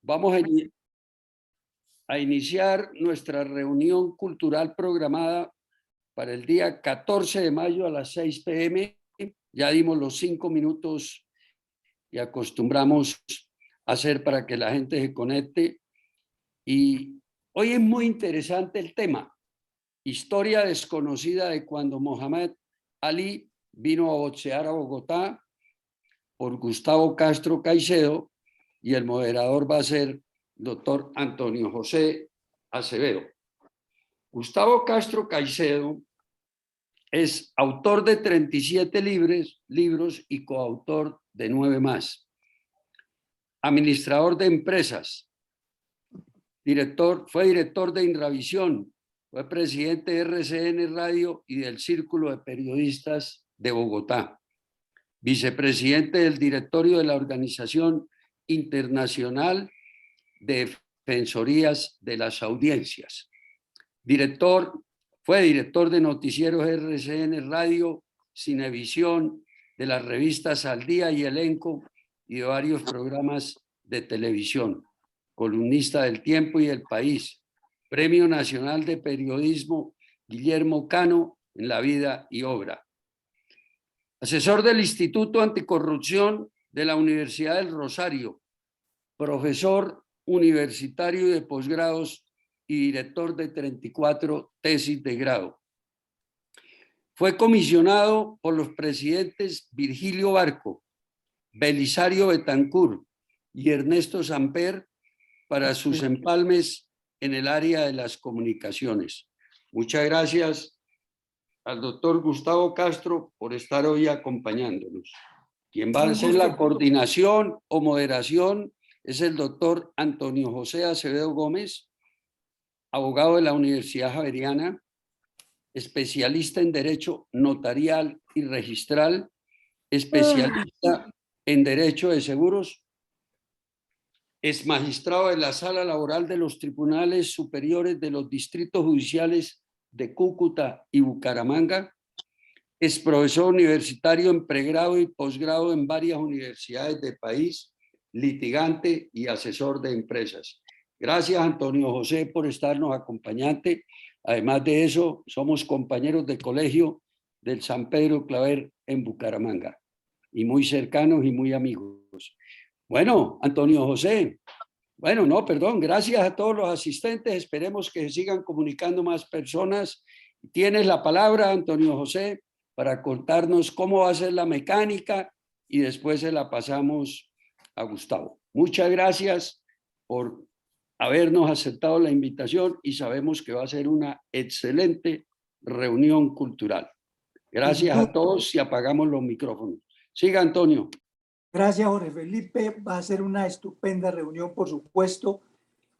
Vamos a iniciar nuestra reunión cultural programada para el día 14 de mayo a las 6 p.m. Ya dimos los 5 minutos y acostumbramos a hacer para que la gente se conecte. Y hoy es muy interesante el tema, historia desconocida de cuando Mohamed Ali vino a boxear a Bogotá, por Gustavo Castro Caicedo, y el moderador va a ser doctor Antonio José Acevedo. Gustavo Castro Caicedo es autor de 37 libros y coautor de 9 más. Administrador de empresas, fue director de Inravisión, fue presidente de RCN Radio y del Círculo de Periodistas de Bogotá, vicepresidente del directorio de la Organización Internacional de Defensorías de las Audiencias. Fue director de noticieros RCN Radio, Cinevisión, de las revistas Al Día y Elenco y de varios programas de televisión. Columnista del Tiempo y El País. Premio Nacional de Periodismo Guillermo Cano en La Vida y Obra. Asesor del Instituto Anticorrupción de la Universidad del Rosario. Profesor universitario de posgrados y director de 34 tesis de grado. Fue comisionado por los presidentes Virgilio Barco, Belisario Betancur y Ernesto Samper para sus empalmes en el área de las comunicaciones. Muchas gracias al doctor Gustavo Castro por estar hoy acompañándonos. Quien va a hacer la coordinación o moderación es el doctor Antonio José Acevedo Gómez, abogado de la Universidad Javeriana, especialista en Derecho Notarial y Registral, especialista en Derecho de Seguros, es magistrado de la Sala Laboral de los Tribunales Superiores de los Distritos Judiciales de Cúcuta y Bucaramanga, es profesor universitario en pregrado y posgrado en varias universidades del país, litigante y asesor de empresas. Gracias, Antonio José, por estarnos acompañante. Además de eso, somos compañeros de colegio del San Pedro Claver en Bucaramanga y muy cercanos y muy amigos. Bueno, Antonio José, gracias a todos los asistentes. Esperemos que se sigan comunicando más personas. Tienes la palabra, Antonio José, para contarnos cómo va a ser la mecánica y después se la pasamos a Gustavo. Muchas gracias por habernos aceptado la invitación y sabemos que va a ser una excelente reunión cultural. Gracias a todos y apagamos los micrófonos. Siga, Antonio. Gracias, Jorge Felipe. Va a ser una estupenda reunión, por supuesto.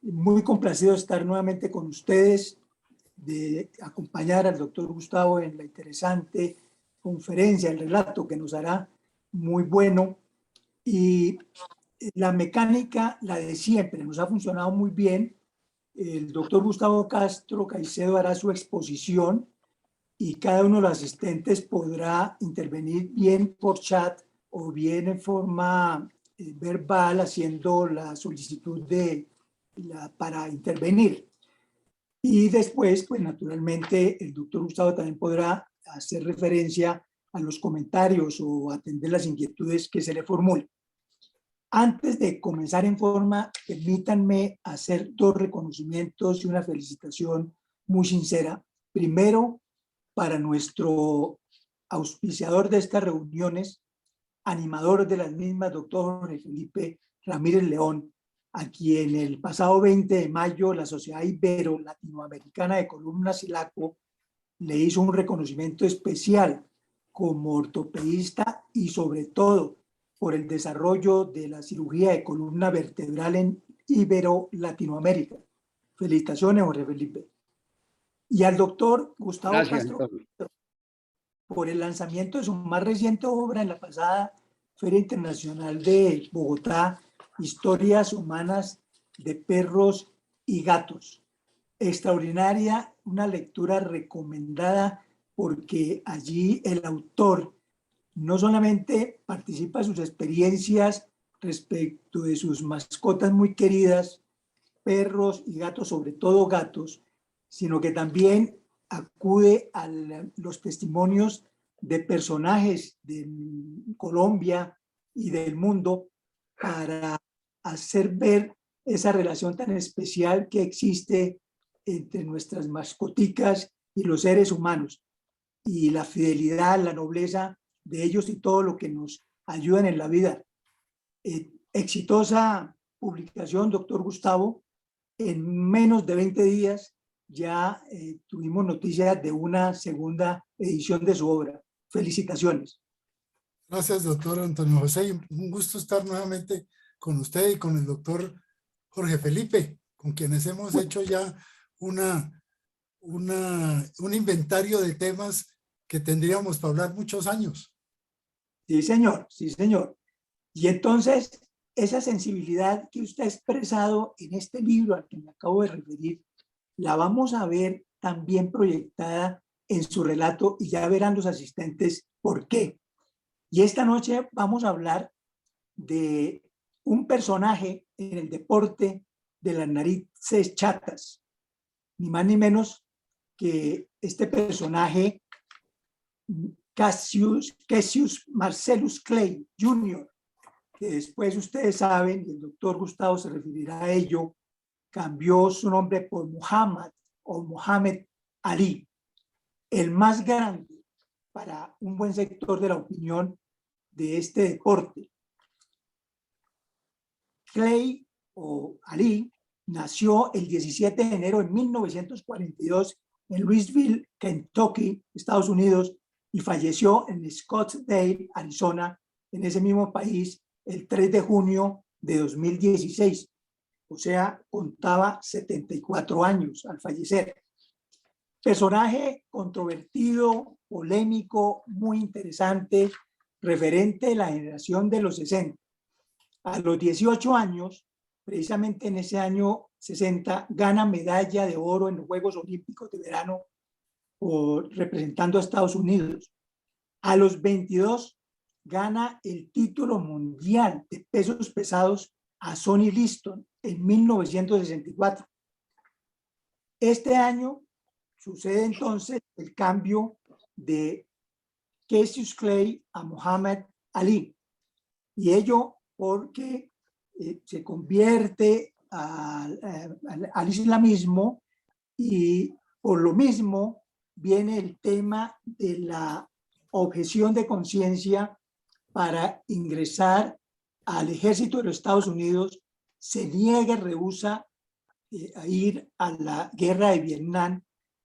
Muy complacido de estar nuevamente con ustedes, de acompañar al doctor Gustavo en la interesante conferencia, el relato que nos hará muy bueno. Y la mecánica, la de siempre, nos ha funcionado muy bien. El doctor Gustavo Castro Caicedo hará su exposición y cada uno de los asistentes podrá intervenir bien por chat o bien en forma verbal haciendo la solicitud para intervenir. Y después, pues naturalmente, el doctor Gustavo también podrá hacer referencia a los comentarios o atender las inquietudes que se le formulen. Antes de comenzar en forma, permítanme hacer 2 reconocimientos y una felicitación muy sincera. Primero, para nuestro auspiciador de estas reuniones, animador de las mismas, doctor Jorge Felipe Ramírez León, a quien el pasado 20 de mayo la Sociedad Ibero-Latinoamericana de Columna Silaco le hizo un reconocimiento especial como ortopedista y sobre todo por el desarrollo de la cirugía de columna vertebral en Ibero-Latinoamérica. Felicitaciones, Jorge Felipe. Y al doctor Gustavo Castro por el lanzamiento de su más reciente obra en la pasada Feria Internacional de Bogotá, Historias Humanas de Perros y Gatos. Extraordinaria, una lectura recomendada porque allí el autor no solamente participa de sus experiencias respecto de sus mascotas muy queridas, perros y gatos, sobre todo gatos, sino que también acude a los testimonios de personajes de Colombia y del mundo para hacer ver esa relación tan especial que existe entre nuestras mascoticas y los seres humanos, y la fidelidad, la nobleza de ellos y todo lo que nos ayudan en la vida. Exitosa publicación, doctor Gustavo. En menos de 20 días ya tuvimos noticias de una segunda edición de su obra. Felicitaciones. Gracias, doctor Antonio José. Y un gusto estar nuevamente con usted y con el doctor Jorge Felipe, con quienes hemos hecho ya un inventario de temas que tendríamos para hablar muchos años. Sí, señor, sí, señor. Y entonces, esa sensibilidad que usted ha expresado en este libro al que me acabo de referir, la vamos a ver también proyectada en su relato, y ya verán los asistentes por qué. Y esta noche vamos a hablar de un personaje en el deporte de las narices chatas, ni más ni menos que este personaje, Cassius Marcellus Clay Jr., que después ustedes saben, y el doctor Gustavo se referirá a ello, cambió su nombre por Muhammad o Muhammad Ali, el más grande para un buen sector de la opinión de este deporte. Clay o Ali nació el 17 de enero de 1942 en Louisville, Kentucky, Estados Unidos, y falleció en Scottsdale, Arizona, en ese mismo país, el 3 de junio de 2016. O sea, contaba 74 años al fallecer. Personaje controvertido, polémico, muy interesante, referente de la generación de los 60. A los 18 años, precisamente en ese año 60, gana medalla de oro en los Juegos Olímpicos de Verano representando a Estados Unidos. A los 22, gana el título mundial de pesos pesados a Sonny Liston en 1964. Este año sucede entonces el cambio de Cassius Clay a Muhammad Ali, y ello porque se convierte al islamismo, y por lo mismo viene el tema de la objeción de conciencia para ingresar al ejército de los Estados Unidos. Se niega, rehúsa a ir a la guerra de Vietnam,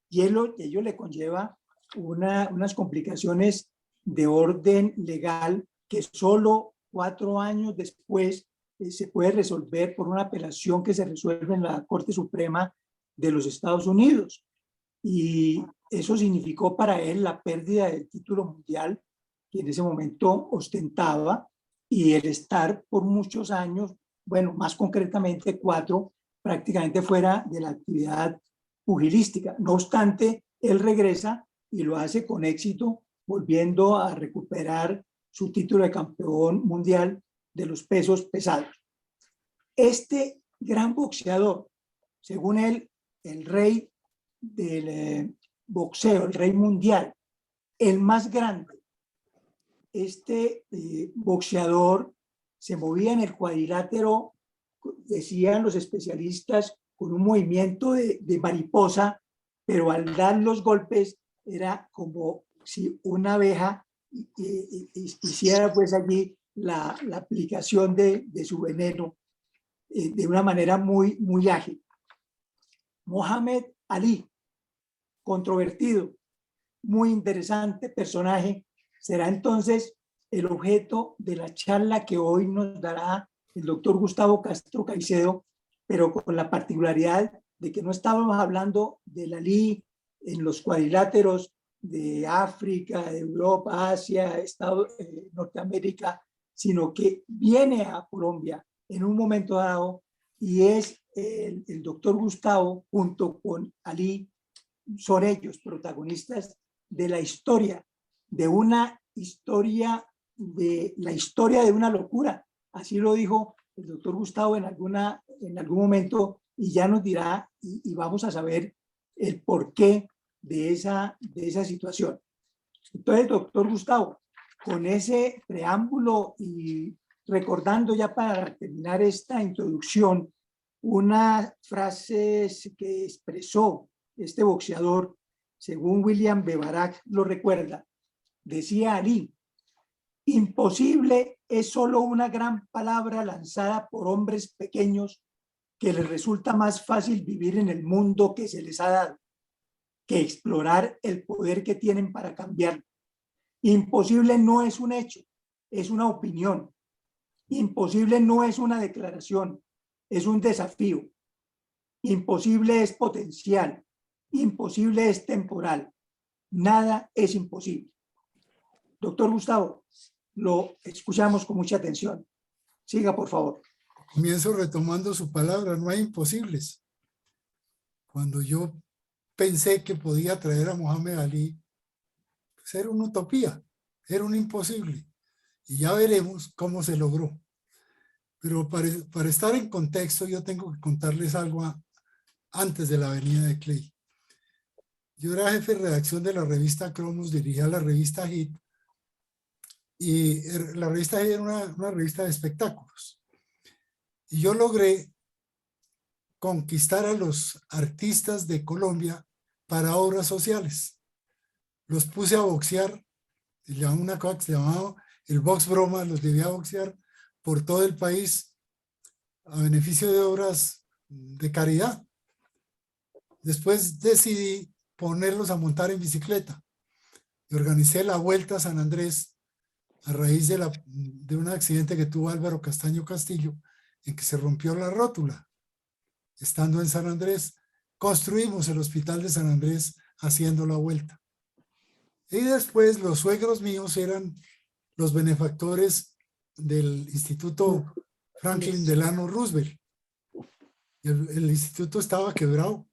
y ello le conlleva unas complicaciones de orden legal que solo 4 años después se puede resolver por una apelación que se resuelve en la Corte Suprema de los Estados Unidos. Y eso significó para él la pérdida del título mundial que en ese momento ostentaba, y el estar por muchos años, bueno, más concretamente 4, prácticamente fuera de la actividad pugilística. No obstante, él regresa y lo hace con éxito, volviendo a recuperar su título de campeón mundial de los pesos pesados. Este gran boxeador, según él, el rey del boxeo, el rey mundial, el más grande, este boxeador se movía en el cuadrilátero, decían los especialistas, con un movimiento de mariposa, pero al dar los golpes era como si una abeja hiciera pues allí la aplicación de su veneno de una manera muy, muy ágil. Muhammad Ali, controvertido, muy interesante personaje, será entonces el objeto de la charla que hoy nos dará el doctor Gustavo Castro Caicedo, pero con la particularidad de que no estábamos hablando del Ali en los cuadriláteros de África, de Europa, Asia, Norteamérica, sino que viene a Colombia en un momento dado, y es el doctor Gustavo junto con Ali, son ellos protagonistas de la historia, de una historia, de la historia de una locura Así lo dijo el doctor Gustavo en algún momento y ya nos dirá y vamos a saber el porqué de esa situación. Entonces, doctor Gustavo, con ese preámbulo y recordando ya para terminar esta introducción, una frase que expresó este boxeador, según William Bevarak lo recuerda, decía Ali: imposible es solo una gran palabra lanzada por hombres pequeños que les resulta más fácil vivir en el mundo que se les ha dado que explorar el poder que tienen para cambiarlo. Imposible no es un hecho, es una opinión. Imposible no es una declaración, es un desafío. Imposible es potencial, imposible es temporal. Nada es imposible. Doctor Gustavo, lo escuchamos con mucha atención. Siga, por favor. Comienzo retomando su palabra, no hay imposibles. Cuando yo pensé que podía traer a Mohamed Ali, pues era una utopía, era un imposible. Y ya veremos cómo se logró. Pero para estar en contexto, yo tengo que contarles algo antes de la venida de Clay. Yo era jefe de redacción de la revista Cromos, dirigía la revista Hit, y la revista Hit era una revista de espectáculos. Y yo logré conquistar a los artistas de Colombia para obras sociales. Los puse a boxear, una cosa que se llamaba el box broma, los debía a boxear por todo el país a beneficio de obras de caridad. Después decidí ponerlos a montar en bicicleta y organicé la Vuelta a San Andrés a raíz de un accidente que tuvo Álvaro Castaño Castillo, en que se rompió la rótula. Estando en San Andrés, construimos el Hospital de San Andrés haciendo la vuelta. Y después los suegros míos eran los benefactores del Instituto Franklin Delano Roosevelt. El instituto estaba quebrado.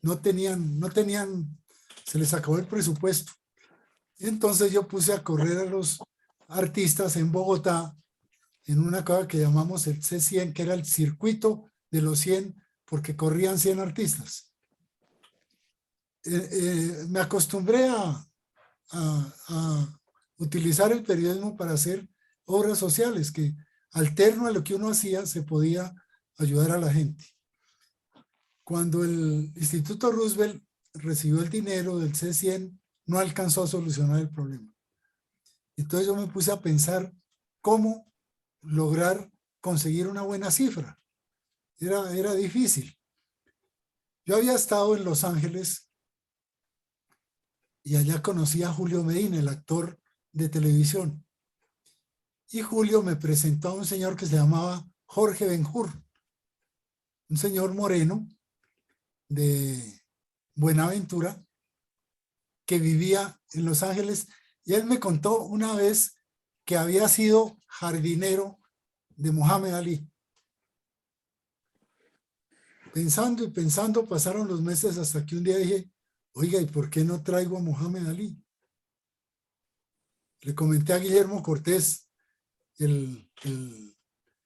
No tenían, se les acabó el presupuesto. Y entonces yo puse a correr a los artistas en Bogotá en una cosa que llamamos el C100, que era el circuito de los 100, porque corrían 100 artistas. Me acostumbré a utilizar el periodismo para hacer obras sociales, que alterno a lo que uno hacía, se podía ayudar a la gente. Cuando el Instituto Roosevelt recibió el dinero del C100, no alcanzó a solucionar el problema. Entonces yo me puse a pensar cómo lograr conseguir una buena cifra. Era difícil. Yo había estado en Los Ángeles y allá conocí a Julio Medina, el actor de televisión. Y Julio me presentó a un señor que se llamaba Jorge Ben-Hur, un señor moreno de Buenaventura que vivía en Los Ángeles, y él me contó una vez que había sido jardinero de Mohamed Ali. Pensando y pensando, pasaron los meses hasta que un día dije, oiga, ¿y por qué no traigo a Mohamed Ali? Le comenté a Guillermo Cortés, el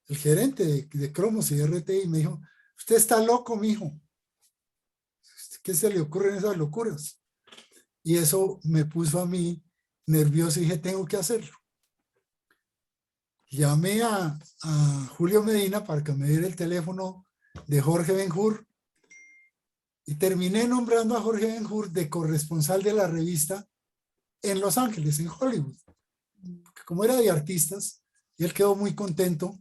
gerente de Cromos y de RTI, y me dijo, usted está loco, mijo. ¿Qué se le ocurren esas locuras? Y eso me puso a mí nervioso y dije, tengo que hacerlo. Llamé a Julio Medina para que me diera el teléfono de Jorge Ben-Hur y terminé nombrando a Jorge Ben-Hur de corresponsal de la revista en Los Ángeles, en Hollywood. Porque como era de artistas, y él quedó muy contento,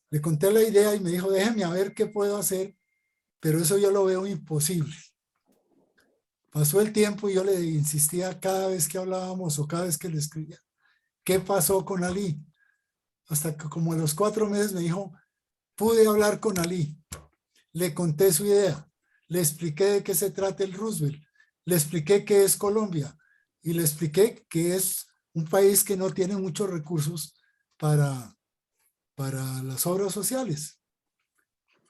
le conté la idea y me dijo, déjeme a ver qué puedo hacer, pero eso yo lo veo imposible. Pasó el tiempo y yo le insistía cada vez que hablábamos o cada vez que le escribía, ¿qué pasó con Ali? Hasta que como a los 4 meses me dijo, pude hablar con Ali, le conté su idea, le expliqué de qué se trata el Roosevelt, le expliqué qué es Colombia y le expliqué que es un país que no tiene muchos recursos para las obras sociales.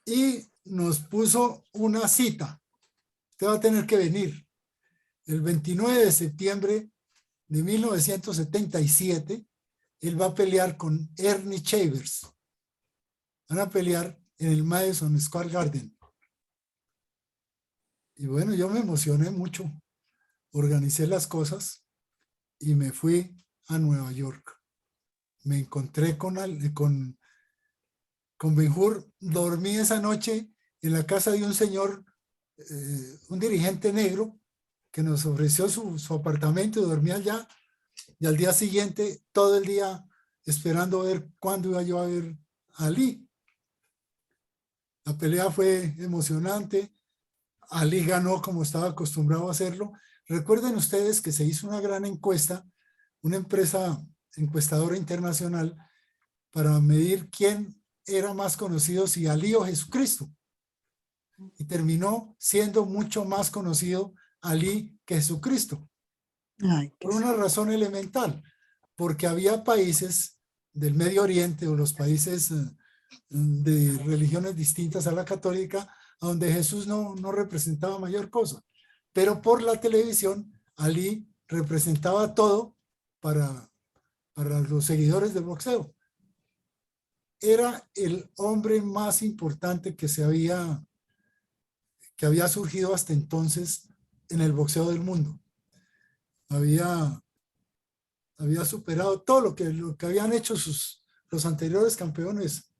Y nos puso una cita, usted va a tener que venir. El 29 de septiembre de 1977, él va a pelear con Ernie Chavers. Van a pelear en el Madison Square Garden. Y bueno, yo me emocioné mucho. Organicé las cosas y me fui a Nueva York. Me encontré con Ben-Hur. Dormí esa noche en la casa de un señor, un dirigente negro, que nos ofreció su apartamento y dormí allá. Y al día siguiente, todo el día esperando a ver cuándo iba yo a ver a Ali. La pelea fue emocionante. Ali ganó como estaba acostumbrado a hacerlo. Recuerden ustedes que se hizo una gran encuesta, una empresa encuestadora internacional, para medir quién era más conocido, si Ali o Jesucristo. Y terminó siendo mucho más conocido Ali que Jesucristo. Ay, Por una razón elemental, porque había países del Medio Oriente o los países de religiones distintas a la católica, donde Jesús no representaba mayor cosa. Pero por la televisión, Ali representaba todo para los seguidores del boxeo. Era el hombre más importante que había surgido hasta entonces en el boxeo del mundo. Había superado todo lo que habían hecho los anteriores campeones.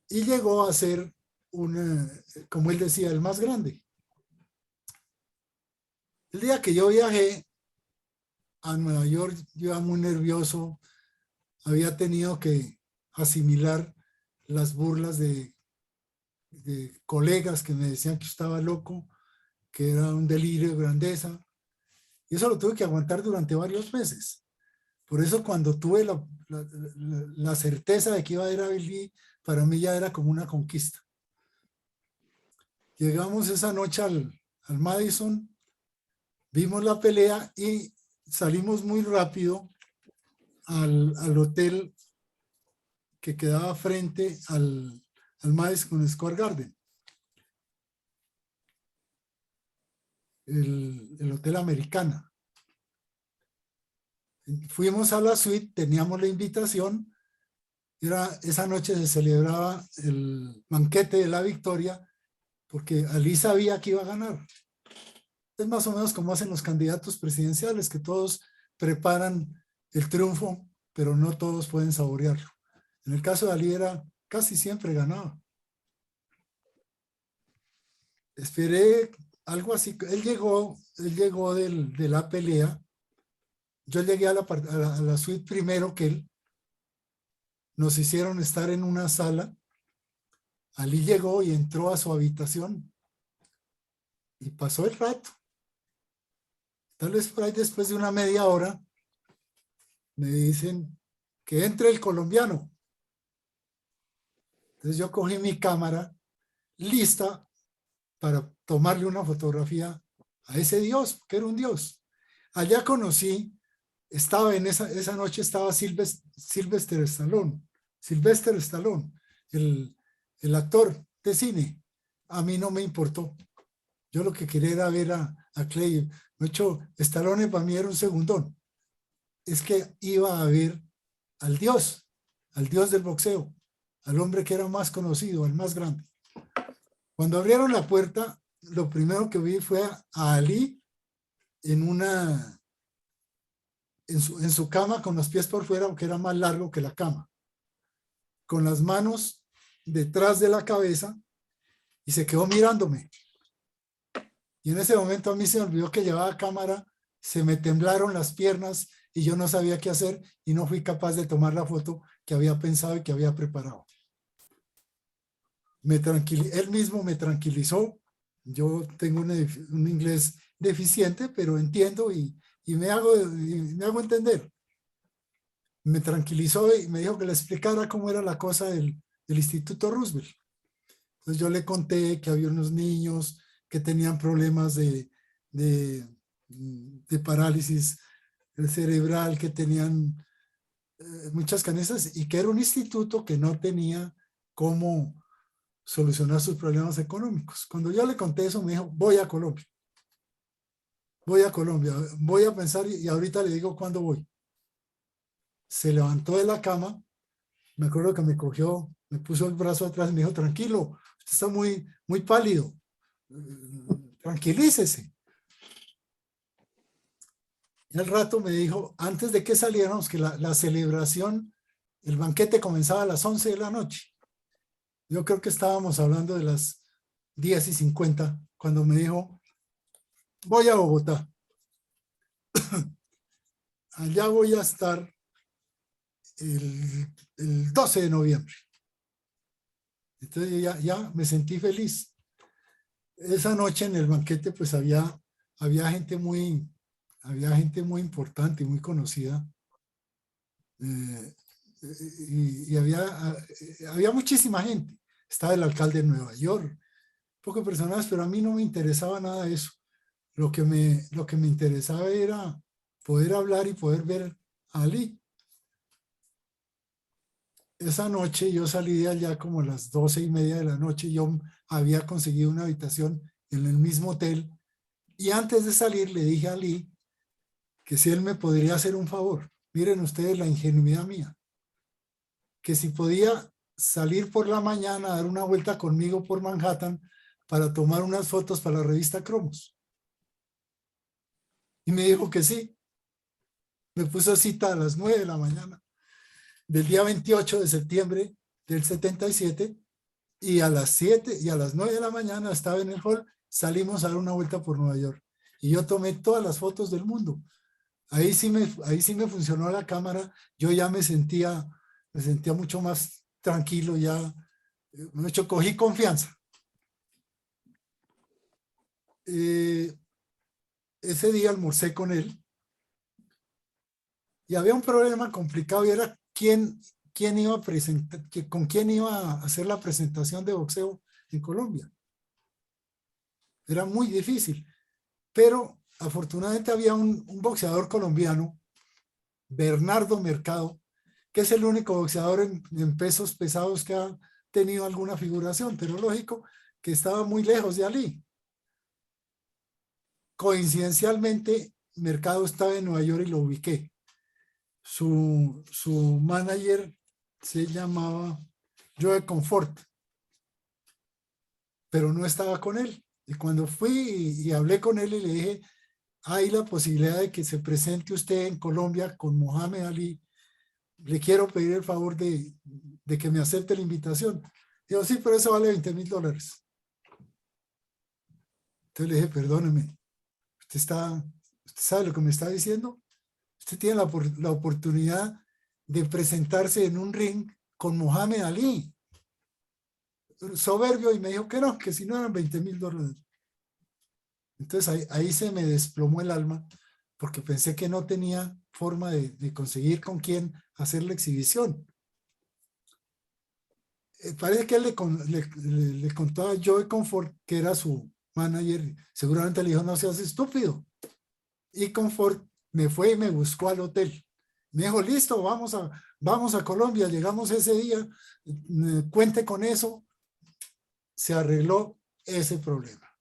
Y llegó a ser como él decía, el más grande. El día que yo viajé a Nueva York, yo iba muy nervioso. Había tenido que asimilar las burlas de colegas que me decían que estaba loco, que era un delirio de grandeza. Y eso lo tuve que aguantar durante varios meses. Por eso cuando tuve la certeza de que iba a ir a Billy, para mí ya era como una conquista. Llegamos esa noche al Madison, vimos la pelea y salimos muy rápido al hotel que quedaba frente al Madison Square Garden. El Hotel Americana. Fuimos a la suite, teníamos la invitación. Esa noche se celebraba el banquete de la victoria, porque Ali sabía que iba a ganar. Es más o menos como hacen los candidatos presidenciales, que todos preparan el triunfo, pero no todos pueden saborearlo. En el caso de Ali casi siempre ganaba. Esperé algo así. Él llegó de la pelea. Yo llegué a la suite primero que él. Nos hicieron estar en una sala. Ali llegó y entró a su habitación. Y pasó el rato. Tal vez por ahí después de una media hora me dicen que entre el colombiano. Entonces yo cogí mi cámara lista para tomarle una fotografía a ese Dios, que era un Dios. Allá conocí, esa noche estaba Sylvester Stallone, el actor de cine. A mí no me importó. Yo lo que quería era ver a Clay. De hecho, Stallone para mí era un segundón. Es que iba a ver al Dios del boxeo, al hombre que era más conocido, al más grande. Cuando abrieron la puerta, lo primero que vi fue a Ali en su cama con los pies por fuera, aunque era más largo que la cama, con las manos detrás de la cabeza, y se quedó mirándome. Y en ese momento a mí se me olvidó que llevaba cámara, se me temblaron las piernas y yo no sabía qué hacer y no fui capaz de tomar la foto que había pensado y que había preparado. Él mismo me tranquilizó. Yo tengo un inglés deficiente, pero entiendo y me hago entender. Me tranquilizó y me dijo que le explicara cómo era la cosa del Instituto Roosevelt. Entonces yo le conté que había unos niños que tenían problemas de parálisis cerebral, que tenían muchas carencias y que era un instituto que no tenía cómo solucionar sus problemas económicos. Cuando yo le conté eso, me dijo, voy a Colombia, voy a pensar y ahorita le digo cuándo voy. se levantó de la cama, me acuerdo que me cogió, me puso el brazo atrás y me dijo, tranquilo, usted está muy pálido, tranquilícese. Y al rato me dijo, antes de que saliéramos, que la celebración, el banquete comenzaba a las 11 de la noche. Yo creo que estábamos hablando de las 10:50, cuando me dijo, voy a Bogotá. Allá voy a estar el 12 de noviembre. Entonces ya me sentí feliz. Esa noche en el banquete pues había gente muy importante, muy conocida. Y había muchísima gente. Estaba el alcalde de Nueva York, pocas personas, pero a mí no me interesaba nada de eso. Lo que me interesaba era poder hablar y poder ver a Ali. Esa noche yo salí de allá como a las 12:30 de la noche. Yo había conseguido una habitación en el mismo hotel. Y antes de salir le dije a Ali que si él me podría hacer un favor. Miren ustedes la ingenuidad mía. Que si podía salir por la mañana a dar una vuelta conmigo por Manhattan para tomar unas fotos para la revista Cromos. Y me dijo que sí. Me puso cita a las 9 de la mañana del día 28 de septiembre del 77 y a las 7 y a las 9 de la mañana estaba en el hall, salimos a dar una vuelta por Nueva York y yo tomé todas las fotos del mundo. Ahí sí me funcionó la cámara, yo ya me sentía mucho más tranquilo, ya de hecho cogí confianza. Ese día almorcé con él y había un problema complicado y era quién iba a presentar, con quién iba a hacer la presentación de boxeo en Colombia. Era muy difícil, pero afortunadamente había un boxeador colombiano, Bernardo Mercado, que es el único boxeador en pesos pesados que ha tenido alguna figuración, pero lógico que estaba muy lejos de Ali. Coincidencialmente, Mercado estaba en Nueva York y lo ubiqué. Su manager se llamaba Joe Comfort, pero no estaba con él. Y cuando fui y hablé con él y le dije, hay la posibilidad de que se presente usted en Colombia con Mohamed Ali, le quiero pedir el favor de que me acepte la invitación. Digo, sí, pero eso vale $20,000. Entonces le dije, perdóneme, usted sabe lo que me está diciendo. Usted tiene la oportunidad de presentarse en un ring con Mohamed Ali. Soberbio, y me dijo que no, que si no eran $20,000. Entonces ahí se me desplomó el alma, porque pensé que no tenía forma de conseguir con quién hacer la exhibición. Parece que él le contó a Joe Comfort, que era su manager, seguramente le dijo, no seas estúpido. Y Comfort me fue y me buscó al hotel. Me dijo, listo, vamos a Colombia, llegamos ese día, cuente con eso. Se arregló ese problema.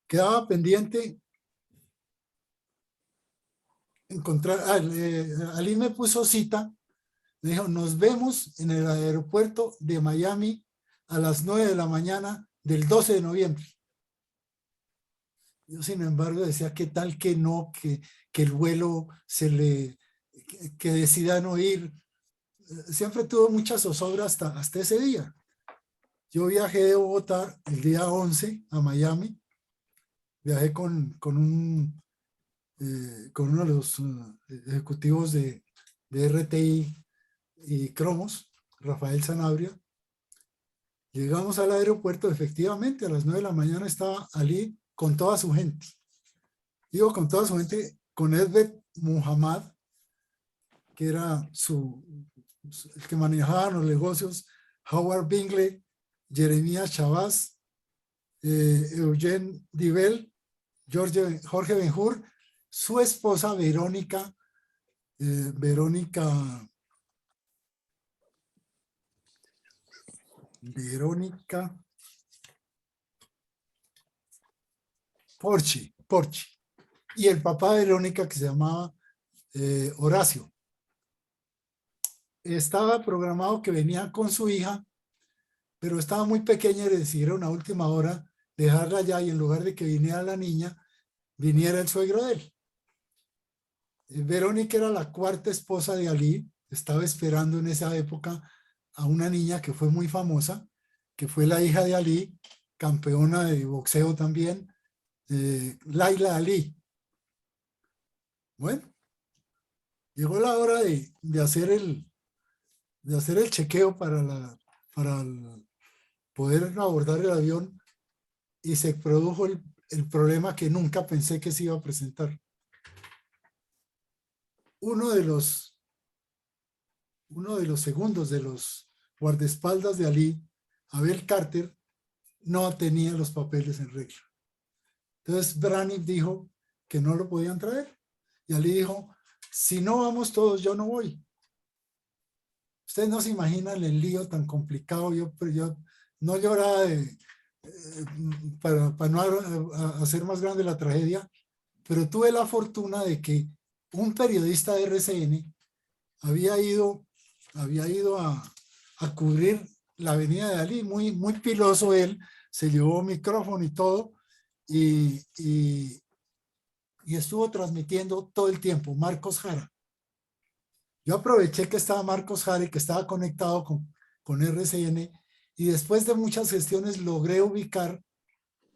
Quedaba pendiente encontrar, Ali me puso cita, me dijo, nos vemos en el aeropuerto de Miami a las 9 de la mañana del 12 de noviembre. Yo, sin embargo, decía, ¿qué tal que no, que el vuelo que decida no ir? Siempre tuvo mucha zozobra hasta ese día. Yo viajé de Bogotá el día 11 a Miami. Viajé con uno de los ejecutivos de RTI y Cromos, Rafael Sanabria. Llegamos al aeropuerto, efectivamente, a las 9 de la mañana estaba Ali con toda su gente. Digo con toda su gente, con Edbet Muhammad, que era el que manejaba los negocios, Howard Bingley, Jeremías Chavaz, Eugene Divel, Jorge Benjur, su esposa Verónica Porchi, y el papá de Verónica, que se llamaba Horacio. Estaba programado que venía con su hija, pero estaba muy pequeña y decidieron a última hora dejarla allá, y en lugar de que viniera la niña, viniera el suegro de él. Verónica era la cuarta esposa de Ali, estaba esperando en esa época a una niña que fue muy famosa, que fue la hija de Ali, campeona de boxeo también, Laila Ali. Bueno, llegó la hora de hacer el chequeo para poder abordar el avión, y se produjo el problema que nunca pensé que se iba a presentar. Uno de los segundos de los guardaespaldas de Ali, Abel Carter, no tenía los papeles en regla. Entonces Braniff dijo que no lo podían traer, y Ali dijo: si no vamos todos, yo no voy. Ustedes no se imaginan el lío tan complicado. Yo no lloraba para no hacer más grande la tragedia, pero tuve la fortuna de que un periodista de RCN había ido a cubrir la avenida de Ali, muy piloso él, se llevó micrófono y todo, y estuvo transmitiendo todo el tiempo, Marcos Jara. Yo aproveché que estaba Marcos Jara y que estaba conectado con RCN, y después de muchas gestiones logré ubicar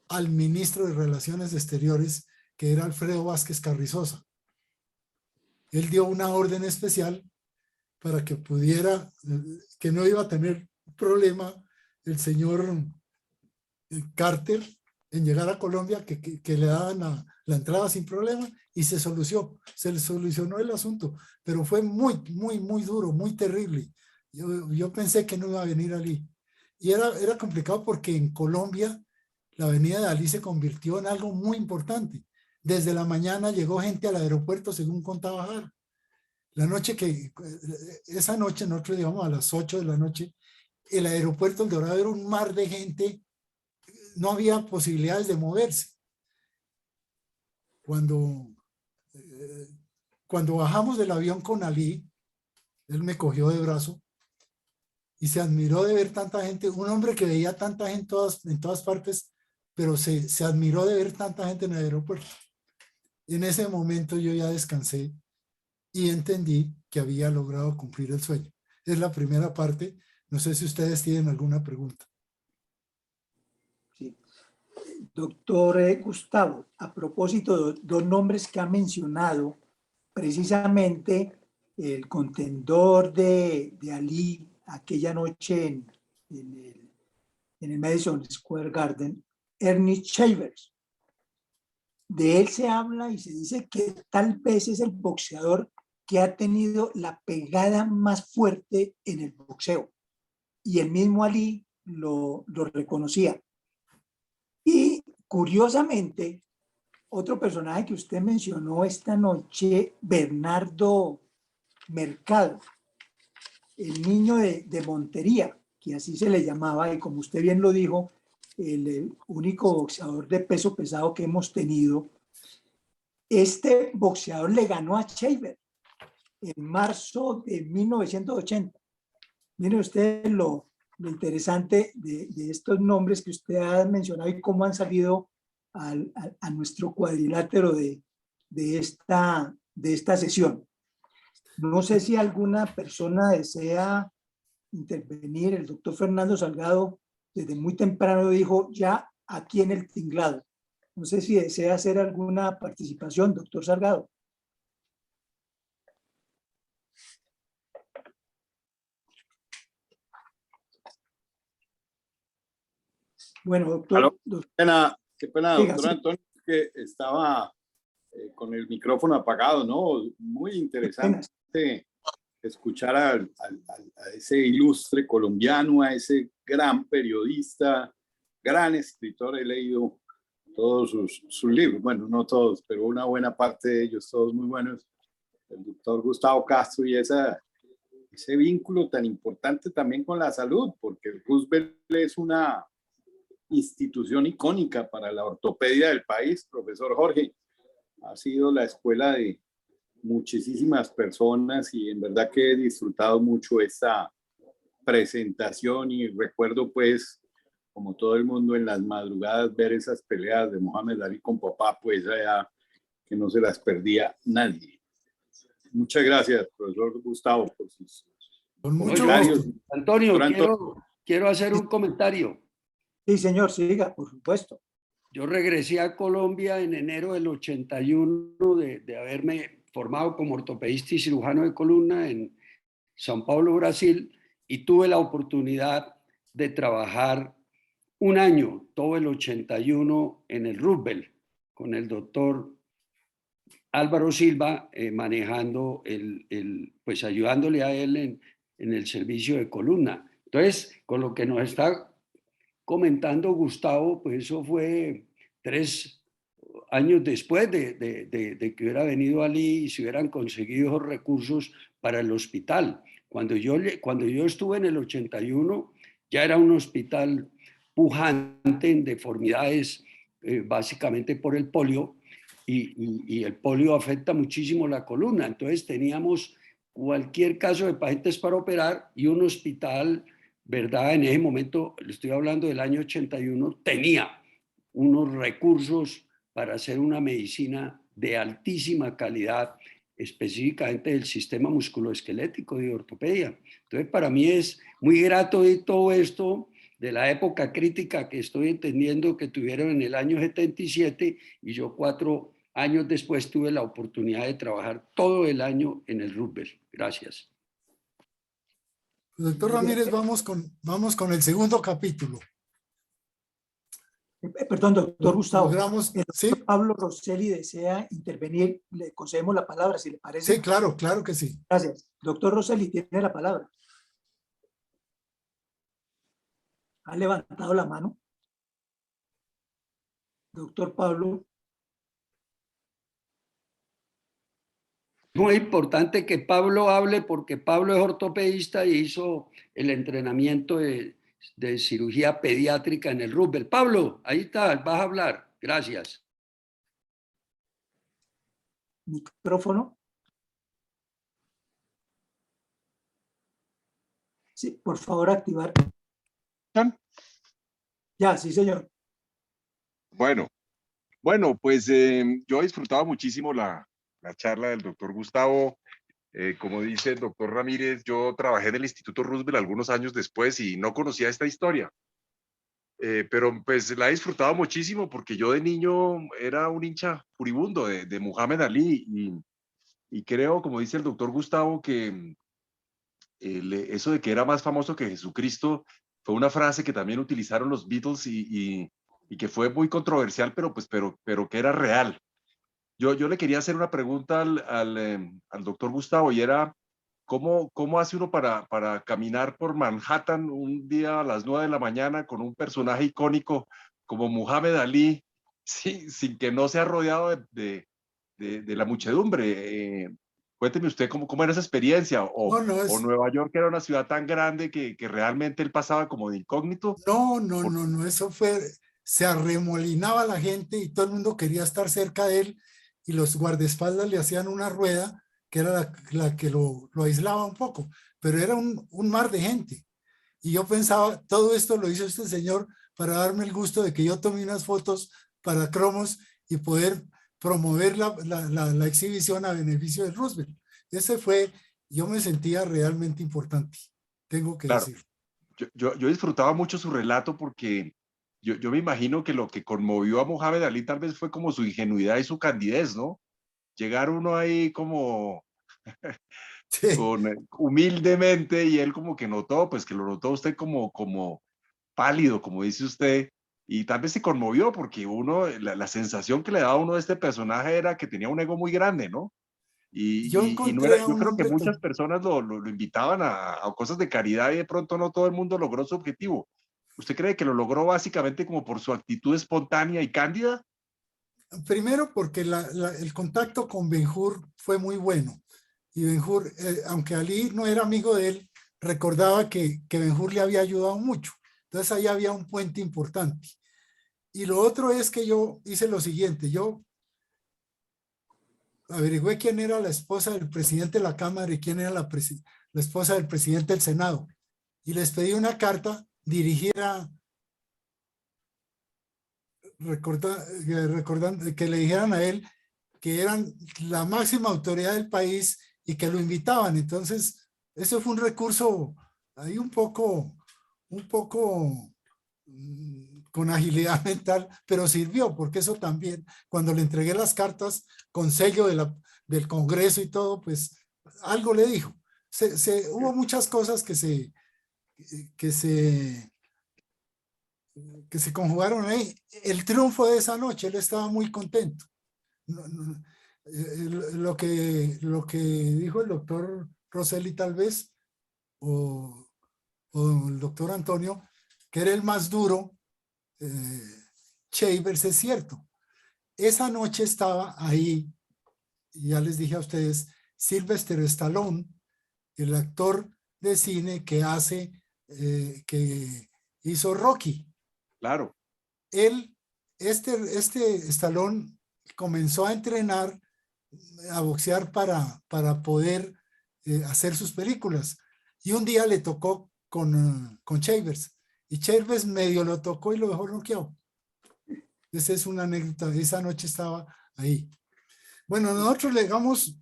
al ministro de Relaciones Exteriores, que era Alfredo Vázquez Carrizosa. Él dio una orden especial para que pudiera, que no iba a tener problema el señor Carter en llegar a Colombia, que le daban la entrada sin problema, y se le solucionó el asunto, pero fue muy duro, muy terrible. Yo pensé que no iba a venir Ali, y era complicado porque en Colombia la avenida de Ali se convirtió en algo muy importante. Desde la mañana llegó gente al aeropuerto, según contaba Jara. Esa noche, nosotros llegamos a las 8 de la noche, el aeropuerto El Dorado era un mar de gente, no había posibilidades de moverse. Cuando bajamos del avión con Ali, él me cogió de brazo y se admiró de ver tanta gente, un hombre que veía tanta gente en todas partes, pero se admiró de ver tanta gente en el aeropuerto. Y en ese momento yo ya descansé y entendí que había logrado cumplir el sueño. Es la primera parte. No sé si ustedes tienen alguna pregunta. Sí. Doctor Gustavo, a propósito de dos nombres que ha mencionado, precisamente el contendor de Ali aquella noche en el Madison Square Garden, Ernie Chambers. De él se habla y se dice que tal vez es el boxeador que ha tenido la pegada más fuerte en el boxeo. Y el mismo Ali lo reconocía. Y curiosamente, otro personaje que usted mencionó esta noche, Bernardo Mercado, el niño de Montería, que así se le llamaba, y como usted bien lo dijo, el único boxeador de peso pesado que hemos tenido. Este boxeador le ganó a Chambers en marzo de 1980. Mire usted lo interesante de estos nombres que usted ha mencionado y cómo han salido a nuestro cuadrilátero de esta sesión. No sé si alguna persona desea intervenir. El doctor Fernando Salgado desde muy temprano dijo ya aquí en el tinglado. No sé si desea hacer alguna participación, doctor Salgado. Bueno, doctor. Qué pena, doctor Antonio, que estaba con el micrófono apagado, ¿no? Muy interesante escuchar a ese ilustre colombiano, a ese gran periodista, gran escritor. He leído todos sus libros, bueno, no todos, pero una buena parte de ellos, todos muy buenos. El doctor Gustavo Castro y ese vínculo tan importante también con la salud, porque el Roosevelt es una institución icónica para la ortopedia del país. Profesor Jorge, ha sido la escuela de muchísimas personas y en verdad que he disfrutado mucho esta presentación y recuerdo pues como todo el mundo en las madrugadas ver esas peleas de Mohamed Ali con papá, pues allá que no se las perdía nadie. Muchas gracias, profesor Gustavo, por sus Con mucho comentarios. gusto. Antonio, Antonio. quiero hacer un comentario. Sí, señor, siga, por supuesto. Yo regresé a Colombia en enero del 81 de haberme formado como ortopedista y cirujano de columna en São Paulo, Brasil, y tuve la oportunidad de trabajar un año, todo el 81, en el Roosevelt, con el doctor Álvaro Silva, manejando, pues ayudándole a él en el servicio de columna. Entonces, con lo que nos está comentando Gustavo, pues eso fue 3 años después de que hubiera venido Ali y se hubieran conseguido esos recursos para el hospital. Cuando yo estuve en el 81, ya era un hospital pujante en deformidades, básicamente por el polio, y el polio afecta muchísimo la columna. Entonces teníamos cualquier caso de pacientes para operar y un hospital, ¿verdad? En ese momento, le estoy hablando del año 81, tenía unos recursos para hacer una medicina de altísima calidad, específicamente del sistema musculoesquelético de ortopedia. Entonces, para mí es muy grato de todo esto, de la época crítica que estoy entendiendo que tuvieron en el año 77, y yo 4 años después tuve la oportunidad de trabajar todo el año en el Roosevelt. Gracias. Doctor Ramírez, vamos con el segundo capítulo. Perdón, doctor Gustavo. Logramos, el ¿sí? doctor Pablo Rosselli desea intervenir. Le concedemos la palabra, si le parece. Sí, claro, claro que sí. Gracias. Doctor Rosselli, tiene la palabra. ¿Ha levantado la mano? Doctor Pablo. Muy importante que Pablo hable porque Pablo es ortopedista y hizo el entrenamiento de cirugía pediátrica en el Roosevelt. Pablo, ahí está, vas a hablar. Gracias. Micrófono. Sí, por favor, activar. Ya, sí, señor. Bueno, pues yo he disfrutado muchísimo la charla del doctor Gustavo. Como dice el doctor Ramírez, yo trabajé en el Instituto Roosevelt algunos años después y no conocía esta historia. Pero pues la he disfrutado muchísimo porque yo de niño era un hincha furibundo de Muhammad Ali y creo, como dice el doctor Gustavo, que eso de que era más famoso que Jesucristo fue una frase que también utilizaron los Beatles y que fue muy controversial, pero que era real. Yo le quería hacer una pregunta al doctor Gustavo y era, ¿cómo hace uno para caminar por Manhattan un día a las 9 de la mañana con un personaje icónico como Muhammad Ali, sin que no sea rodeado de la muchedumbre? Cuénteme usted cómo era esa experiencia, o Nueva York era una ciudad tan grande que realmente él pasaba como de incógnito. No, eso fue, se arremolinaba la gente y todo el mundo quería estar cerca de él y los guardaespaldas le hacían una rueda que era la que lo aislaba un poco, pero era un mar de gente. Y yo pensaba, todo esto lo hizo este señor para darme el gusto de que yo tome unas fotos para cromos y poder promover la exhibición a beneficio del Roosevelt. Yo me sentía realmente importante, tengo que decir. Yo disfrutaba mucho su relato porque yo me imagino que lo que conmovió a Muhammad Ali tal vez fue como su ingenuidad y su candidez, ¿no? Llegar uno ahí como sí. humildemente y él como que notó, pues que lo notó usted como pálido, como dice usted, y tal vez se conmovió porque la sensación que le daba a uno de este personaje era que tenía un ego muy grande, ¿no? Yo Creo que muchas personas lo invitaban a cosas de caridad y de pronto no todo el mundo logró su objetivo. ¿Usted cree que lo logró básicamente como por su actitud espontánea y cándida? Primero porque el contacto con Ben-Hur fue muy bueno. Y Ben-Hur, aunque Ali no era amigo de él, recordaba que Ben-Hur le había ayudado mucho. Entonces ahí había un puente importante. Y lo otro es que yo hice lo siguiente. Yo averigüé quién era la esposa del presidente de la Cámara y quién era la esposa del presidente del Senado. Y les pedí una carta dirigida, recordando que le dijeran a él que eran la máxima autoridad del país y que lo invitaban. Entonces, eso fue un recurso ahí un poco con agilidad mental, pero sirvió, porque eso también, cuando le entregué las cartas con sello del Congreso y todo, pues algo le dijo. Hubo muchas cosas que se conjugaron ahí. El triunfo de esa noche, él estaba muy contento. Lo que dijo el doctor Rosselli tal vez, o el doctor Antonio, que era el más duro, Chambers, es cierto. Esa noche estaba ahí, y ya les dije a ustedes, Sylvester Stallone, el actor de cine que hizo Rocky. Claro. Este Stallone comenzó a entrenar, a boxear para poder hacer sus películas. Y un día le tocó con Chambers. Y Chambers medio lo tocó y lo dejó noqueado. Esa es una anécdota. Esa noche estaba ahí. Bueno, nosotros llegamos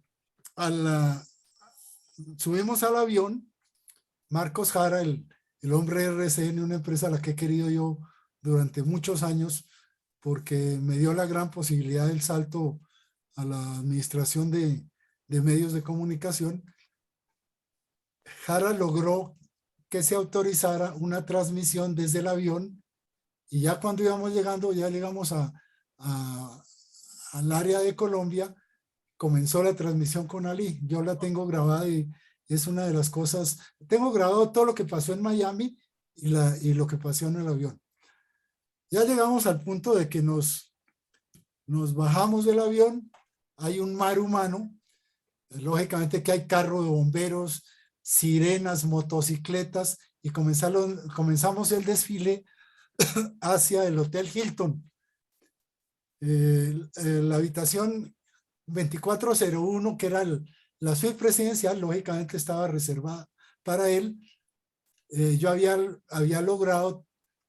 subimos al avión. Marcos Jara, el hombre de RCN, una empresa a la que he querido yo durante muchos años, porque me dio la gran posibilidad del salto a la administración de medios de comunicación. Jara logró que se autorizara una transmisión desde el avión, y ya cuando íbamos llegando, ya llegamos al área de Colombia, comenzó la transmisión con Ali. Yo la tengo grabada y es una de las cosas. Tengo grabado todo lo que pasó en Miami y lo que pasó en el avión. Ya llegamos al punto de que nos bajamos del avión. Hay un mar humano. Lógicamente que hay carro de bomberos, sirenas, motocicletas, y comenzamos el desfile hacia el Hotel Hilton. La habitación 2401, que era la suite presidencial, lógicamente estaba reservada para él. Yo había logrado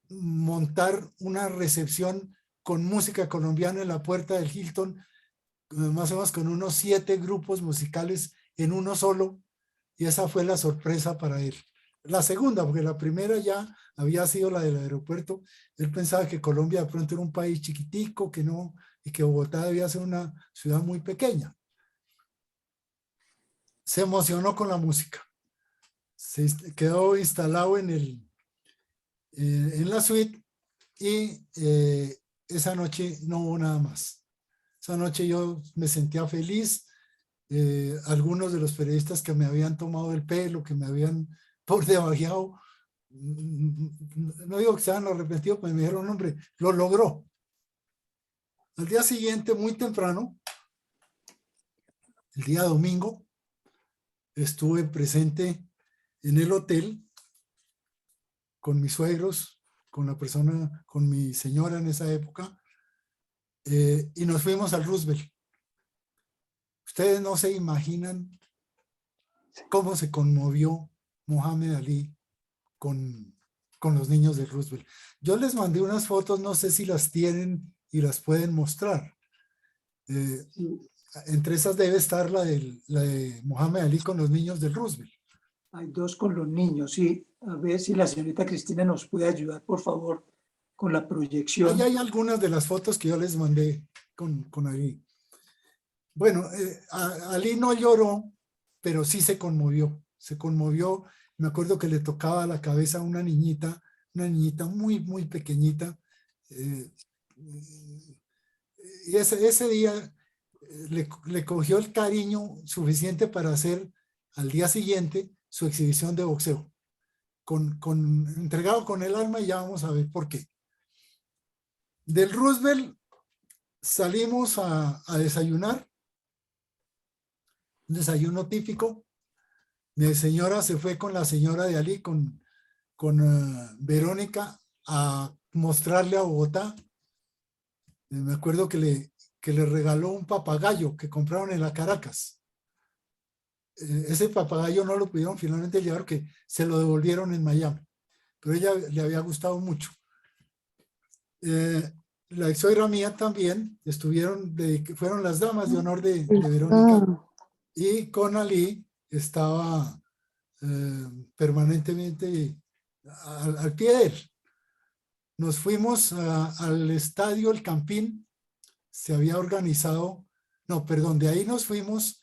montar una recepción con música colombiana en la puerta del Hilton, más o menos con unos 7 grupos musicales en uno solo, y esa fue la sorpresa para él. La segunda, porque la primera ya había sido la del aeropuerto. Él pensaba que Colombia de pronto era un país chiquitico, que no, y que Bogotá debía ser una ciudad muy pequeña. Se emocionó con la música. Se quedó instalado en la suite, y esa noche no hubo nada más. Esa noche yo me sentía feliz. Algunos de los periodistas que me habían tomado el pelo, que me habían por debajeado, no digo que se hayan arrepentido, pero me dijeron, hombre, lo logró. Al día siguiente, muy temprano, el día domingo, estuve presente en el hotel con mis suegros, con mi señora en esa época, y nos fuimos al Roosevelt. Ustedes no se imaginan cómo se conmovió Mohamed Ali con los niños de Roosevelt. Yo les mandé unas fotos, no sé si las tienen y las pueden mostrar. Entre esas debe estar la de Mohamed Ali con los niños del Roosevelt. Hay 2 con los niños, sí. A ver si la señorita Cristina nos puede ayudar, por favor, con la proyección. Ahí hay algunas de las fotos que yo les mandé con Ali. Bueno, Ali no lloró, pero sí se conmovió. Se conmovió. Me acuerdo que le tocaba la cabeza a una niñita muy, muy pequeñita. Y ese día le cogió el cariño suficiente para hacer al día siguiente su exhibición de boxeo. Entregado con el alma, y ya vamos a ver por qué. Del Roosevelt salimos a desayunar. Un desayuno típico. Mi señora se fue con la señora de Ali, con Verónica, a mostrarle a Bogotá. Me acuerdo que que le regaló un papagayo que compraron en la Caracas. Ese papagayo no lo pudieron finalmente llevar, que se lo devolvieron en Miami, pero ella le había gustado mucho. La ex suegra mía también fueron las damas de honor de Verónica, y con Ali estaba permanentemente al pie de él. Nos fuimos al estadio El Campín, se había organizado, no, perdón, de ahí nos fuimos.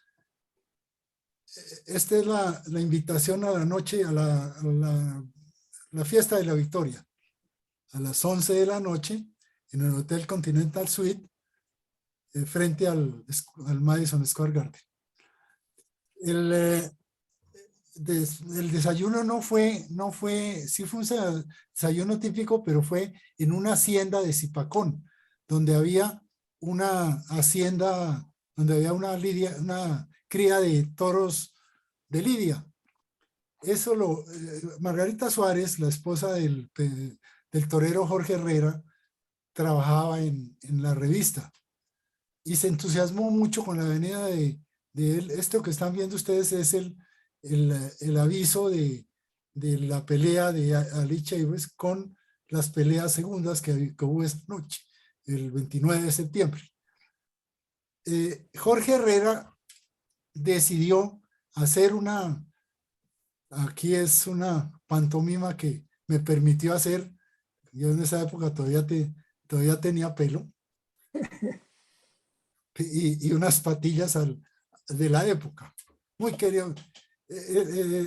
Esta es la invitación a la noche, a la fiesta de la Victoria, a las 11 de la noche, en el Hotel Continental Suite, frente al Madison Square Garden. El desayuno sí fue un desayuno típico, pero fue en una hacienda de Zipacón, donde había una hacienda, donde había una cría de toros de lidia. Eso Margarita Suárez, la esposa del torero Jorge Herrera, trabajaba en la revista y se entusiasmó mucho con la venida de él. Esto que están viendo ustedes es el aviso de la pelea de Ali Chávez con las peleas segundas que hubo esta noche, el 29 de septiembre. Jorge Herrera decidió hacer aquí es una pantomima que me permitió hacer. Yo en esa época todavía tenía pelo y unas patillas de la época. Muy querido.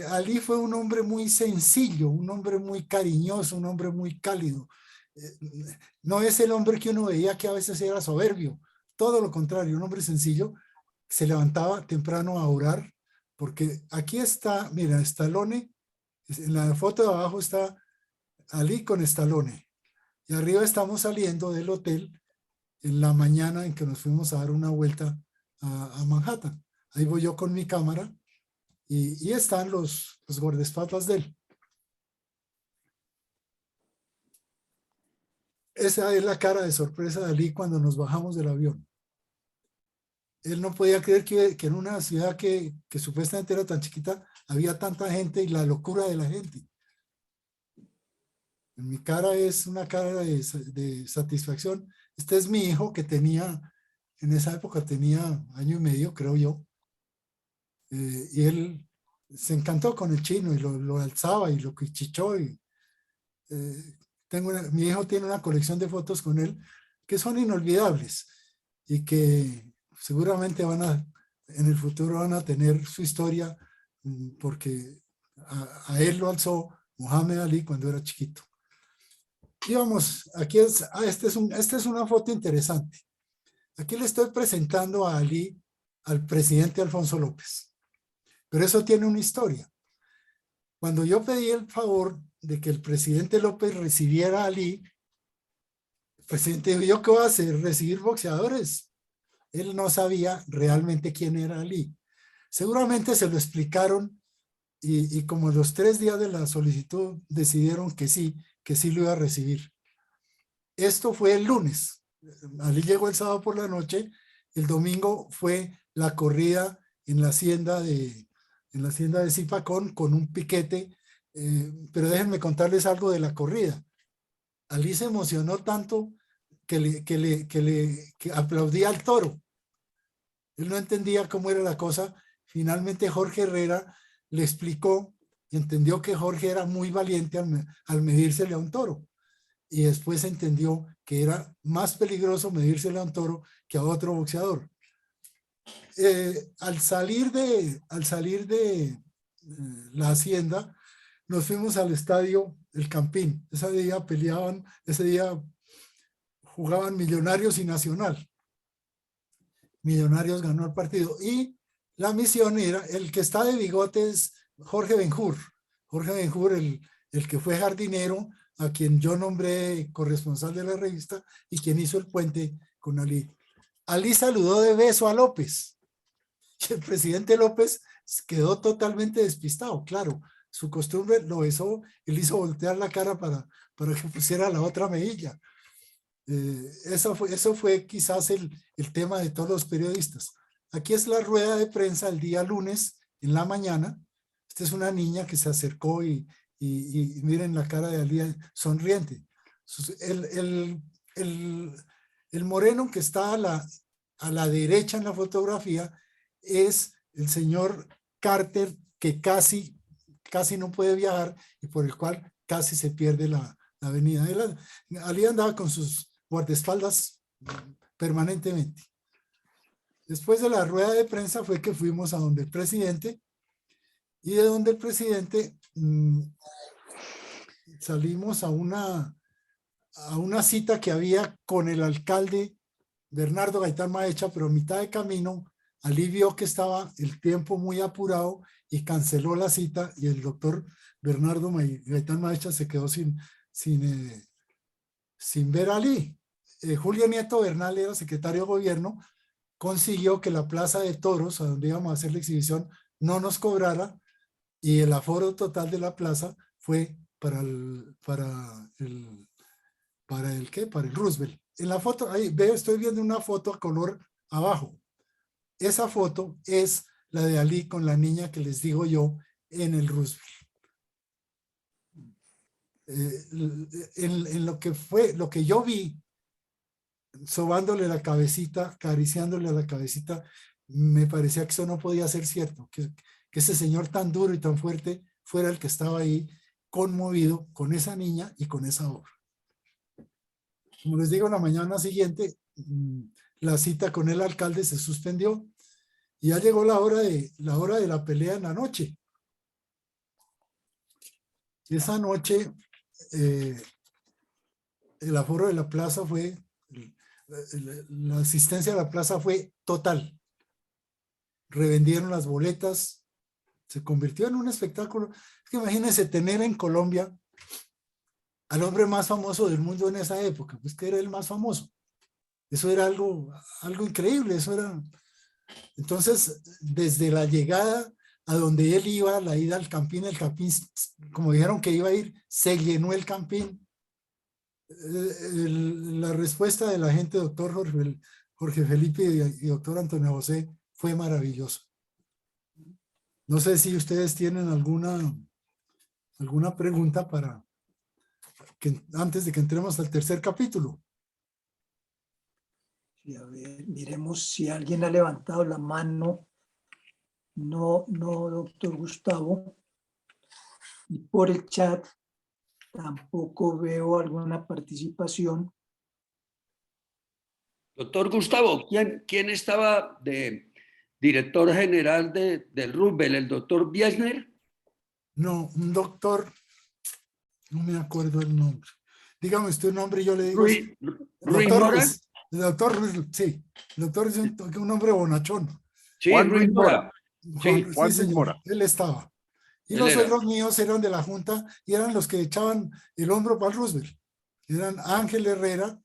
Ali fue un hombre muy sencillo, un hombre muy cariñoso, un hombre muy cálido. No es el hombre que uno veía que a veces era soberbio, todo lo contrario, un hombre sencillo. Se levantaba temprano a orar, porque aquí está, mira, Stallone, en la foto de abajo está Ali con Stallone, y arriba estamos saliendo del hotel en la mañana en que nos fuimos a dar una vuelta a Manhattan. Ahí voy yo con mi cámara y están los guardaespaldas de él. Esa es la cara de sorpresa de Ali cuando nos bajamos del avión. Él no podía creer que en una ciudad que supuestamente era tan chiquita había tanta gente y la locura de la gente. En mi cara es una cara de satisfacción. Este es mi hijo que en esa época tenía 1 año y medio, creo yo. Y él se encantó con el chino y lo alzaba y lo cuchichó. Mi hijo tiene una colección de fotos con él que son inolvidables y que seguramente en el futuro van a tener su historia, porque a él lo alzó Muhammad Ali cuando era chiquito. Y vamos, aquí esta es una foto interesante. Aquí le estoy presentando a Ali al presidente Alfonso López. Pero eso tiene una historia. Cuando yo pedí el favor de que el presidente López recibiera a Ali, el presidente dijo, ¿yo qué voy a hacer? ¿Recibir boxeadores? Él no sabía realmente quién era Ali. Seguramente se lo explicaron y como los 3 días de la solicitud decidieron que sí lo iba a recibir. Esto fue el lunes. Ali llegó el sábado por la noche. El domingo fue la corrida en la hacienda de Zipacón con un piquete. Pero déjenme contarles algo de la corrida. Ali se emocionó tanto que aplaudía al toro. Él no entendía cómo era la cosa. Finalmente Jorge Herrera le explicó y entendió que Jorge era muy valiente al medírsele a un toro. Y después entendió que era más peligroso medírsele a un toro que a otro boxeador. Al salir de la hacienda, nos fuimos al estadio El Campín. Ese día jugaban Millonarios y Nacional. Millonarios ganó el partido y la misión era, el que está de bigote es Jorge Benjur. Jorge Benjur, el que fue jardinero, a quien yo nombré corresponsal de la revista y quien hizo el puente con Ali. Ali saludó de beso a López y el presidente López quedó totalmente despistado. Claro, su costumbre lo besó y le hizo voltear la cara para que pusiera la otra mejilla. Eso fue quizás el tema de todos los periodistas. Aquí es la rueda de prensa el día lunes en la mañana. Esta es una niña que se acercó y miren la cara de Alí sonriente. El moreno que está a la derecha en la fotografía es el señor Carter, que casi no puede viajar y por el cual casi se pierde la avenida. Alí andaba con sus guardaespaldas permanentemente. Después de la rueda de prensa fue que fuimos a donde el presidente, y de donde el presidente salimos a una cita que había con el alcalde Bernardo Gaitán Maecha, pero a mitad de camino Alí vio que estaba el tiempo muy apurado y canceló la cita, y el doctor Bernardo Gaitán Maecha se quedó sin ver a Alí. Julio Nieto Bernal era secretario de gobierno, consiguió que la plaza de toros, a donde íbamos a hacer la exhibición, no nos cobrara, y el aforo total de la plaza fue para el Roosevelt. En la foto, ahí estoy viendo una foto a color abajo. Esa foto es la de Alí con la niña que les digo yo en el Roosevelt. En lo que yo vi, sobándole la cabecita, acariciándole la cabecita, me parecía que eso no podía ser cierto, que ese señor tan duro y tan fuerte fuera el que estaba ahí conmovido con esa niña y con esa obra. Como les digo, la mañana siguiente la cita con el alcalde se suspendió y ya llegó la hora de la pelea en la noche. Esa noche el aforo de la plaza fue, la asistencia a la plaza fue total. Revendieron las boletas, se convirtió en un espectáculo. Es que imagínense tener en Colombia al hombre más famoso del mundo en esa época, pues que era el más famoso. Eso era algo increíble, eso era. Entonces, desde la llegada a donde él iba, la ida al Campín, el Campín, como dijeron que iba a ir, se llenó el Campín. La respuesta de la gente, doctor Jorge Felipe y doctor Antonio José, fue maravillosa. No sé si ustedes tienen alguna pregunta para antes de que entremos al tercer capítulo. Sí, a ver, miremos si alguien ha levantado la mano. No, doctor Gustavo. Y por el chat tampoco veo alguna participación. Doctor Gustavo, ¿quién estaba de director general del Roosevelt? ¿El doctor Biesner? No, un doctor, no me acuerdo el nombre. Dígame usted un nombre y yo le digo. Ruiz Mora. El doctor Ruiz, sí. El doctor es un hombre bonachón. Sí, Juan Ruiz Mora. Juan Sí, señor, Mora. él estaba. Y Él los era. suegros míos eran de la Junta y eran los que echaban el hombro para el Roosevelt. Eran Ángel Herrera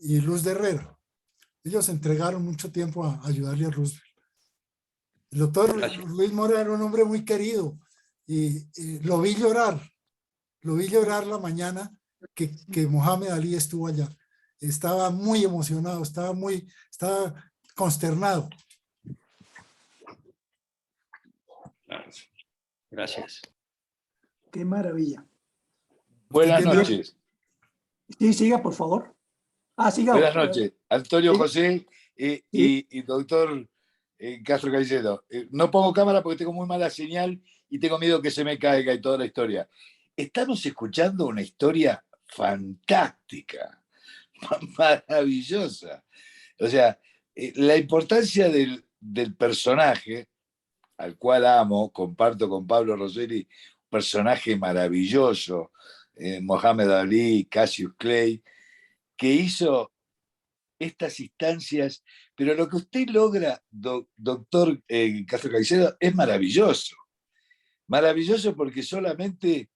y Luz de Herrera. Ellos entregaron mucho tiempo a ayudarle a Roosevelt. El doctor Ruiz Mora era un hombre muy querido y lo vi llorar la mañana que Mohamed Ali estuvo allá. Estaba muy emocionado, estaba consternado. Gracias. Qué maravilla. Buenas noches. Sí, siga, por favor. Siga. Buenas noches. Antonio Sí. José y doctor Castro Caicedo. No pongo cámara porque tengo muy mala señal y tengo miedo que se me caiga y toda la historia. Estamos escuchando una historia fantástica, maravillosa. O sea, la importancia del personaje, al cual amo, comparto con Pablo Rosselli, un personaje maravilloso, Mohamed Ali, Cassius Clay, que hizo estas instancias, pero lo que usted logra, doctor Castro Caicedo, es maravilloso. Maravilloso porque solamente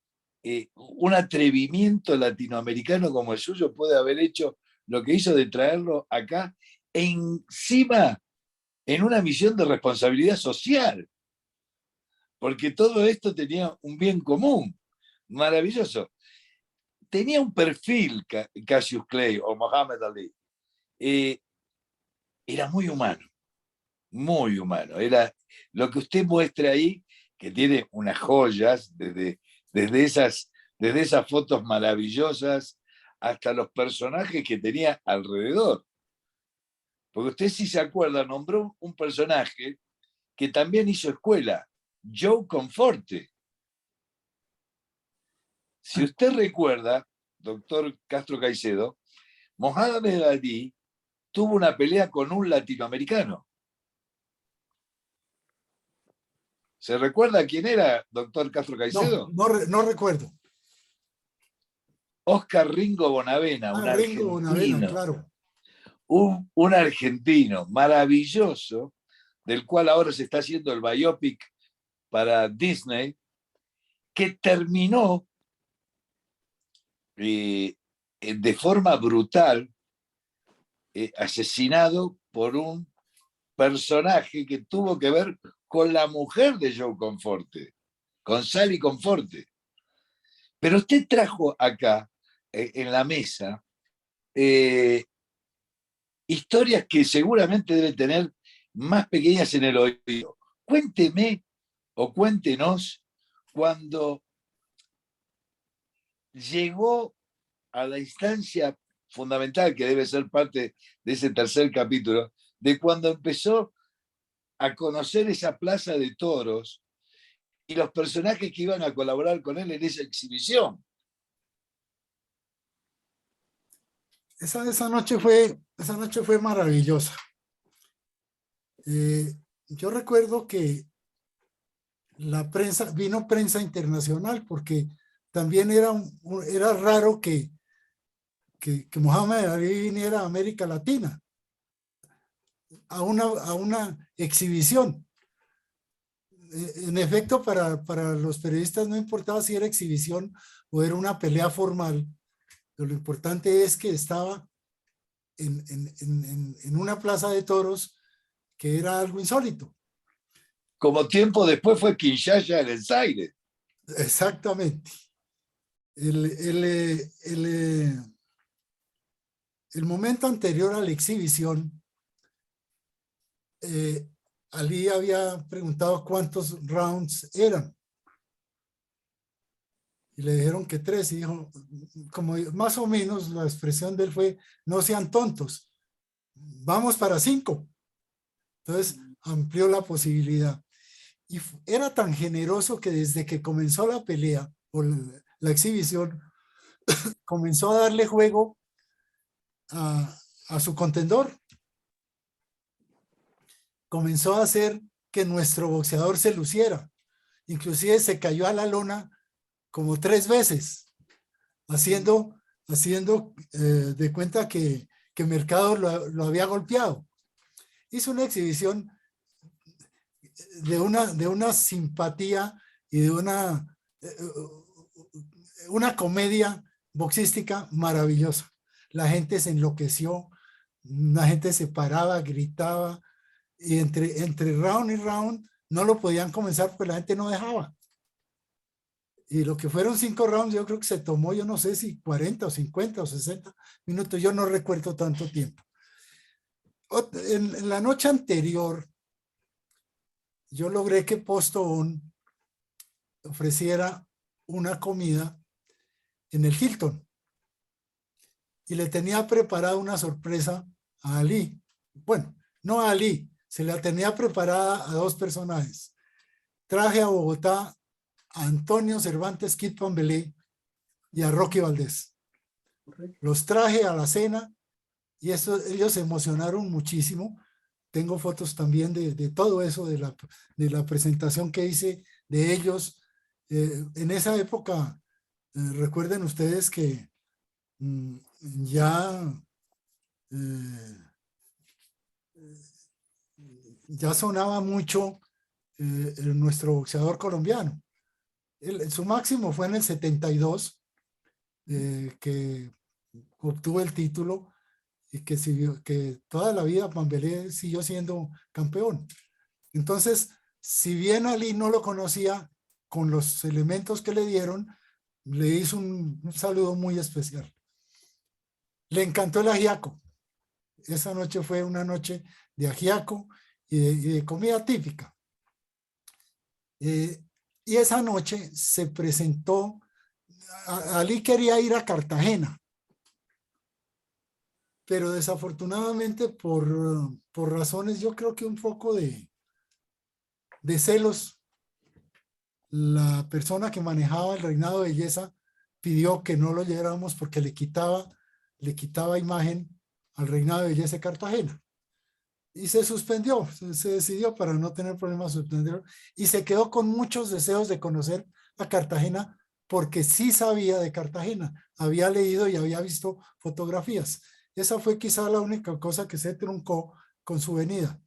un atrevimiento latinoamericano como el suyo puede haber hecho lo que hizo de traerlo acá, e encima en una misión de responsabilidad social, porque todo esto tenía un bien común. Maravilloso. tenía un perfil, Cassius Clay o Muhammad Ali. Era muy humano, muy humano. Era lo que usted muestra ahí, que tiene unas joyas, desde esas fotos maravillosas hasta los personajes que tenía alrededor. Porque usted, si se acuerda, nombró un personaje que también hizo escuela, Joe Conforte. Si usted recuerda, doctor Castro Caicedo, Mohamed Ali tuvo una pelea con un latinoamericano. ¿Se recuerda quién era, doctor Castro Caicedo? No recuerdo. Oscar Ringo Bonavena, un Ringo Bonavena, argentino. claro. Un argentino maravilloso, del cual ahora se está haciendo el biopic para Disney, que terminó de forma brutal asesinado por un personaje que tuvo que ver con la mujer de Joe Conforte, con Sally Conforte. Pero usted trajo acá, en la mesa, historias que seguramente debe tener más pequeñas en el oído. Cuénteme o cuéntenos cuando llegó a la instancia fundamental, que debe ser parte de ese tercer capítulo, de cuando empezó a conocer esa plaza de toros y los personajes que iban a colaborar con él en esa exhibición. Esa noche fue maravillosa. Yo recuerdo que vino prensa internacional, porque también era raro que Muhammad Ali viniera a América Latina a una exhibición. En efecto, para los periodistas no importaba si era exhibición o era una pelea formal. Pero lo importante es que estaba en una plaza de toros, que era algo insólito. Como tiempo después fue Kinshasa en el Zaire. Exactamente. El momento anterior a la exhibición, Ali había preguntado cuántos rounds eran. Y le dijeron que 3, y dijo, como más o menos la expresión de él fue, no sean tontos, vamos para 5. Entonces amplió la posibilidad. Y era tan generoso que desde que comenzó la pelea, o la exhibición, comenzó a darle juego a su contendor. Comenzó a hacer que nuestro boxeador se luciera. Inclusive se cayó a la lona como 3 veces, haciendo de cuenta que Mercado lo había golpeado. Hizo una exhibición de una simpatía y de una comedia boxística maravillosa. La gente se enloqueció, la gente se paraba, gritaba, y entre round y round no lo podían comenzar porque la gente no dejaba. Y lo que fueron 5 rounds, yo creo que se tomó, yo no sé si 40 o 50 o 60 minutos, yo no recuerdo tanto tiempo. En la noche anterior, yo logré que Postobón ofreciera una comida en el Hilton. Y le tenía preparada una sorpresa a Ali. Bueno, no a Ali, se la tenía preparada a 2 personajes. Traje a Bogotá a Antonio Cervantes Kid Pambelé y a Rocky Valdés. Los traje a la cena y ellos se emocionaron muchísimo. Tengo fotos también de todo eso, de la presentación que hice de ellos. En esa época, recuerden ustedes que ya sonaba mucho nuestro boxeador colombiano. Su máximo fue en el 72, que obtuvo el título, y que toda la vida Pambelé siguió siendo campeón. Entonces, si bien Ali no lo conocía con los elementos que le dieron, le hizo un saludo muy especial. Le encantó el ajiaco. Esa noche fue una noche de ajiaco y de comida típica. Y esa noche se presentó, Ali quería ir a Cartagena, pero desafortunadamente por razones, yo creo que un poco de celos, la persona que manejaba el reinado de belleza pidió que no lo lleváramos porque le quitaba imagen al reinado de belleza de Cartagena. Y se suspendió, se decidió para no tener problemas suspenderlo, y se quedó con muchos deseos de conocer a Cartagena porque sí sabía de Cartagena, había leído y había visto fotografías. Esa fue quizá la única cosa que se truncó con su venida.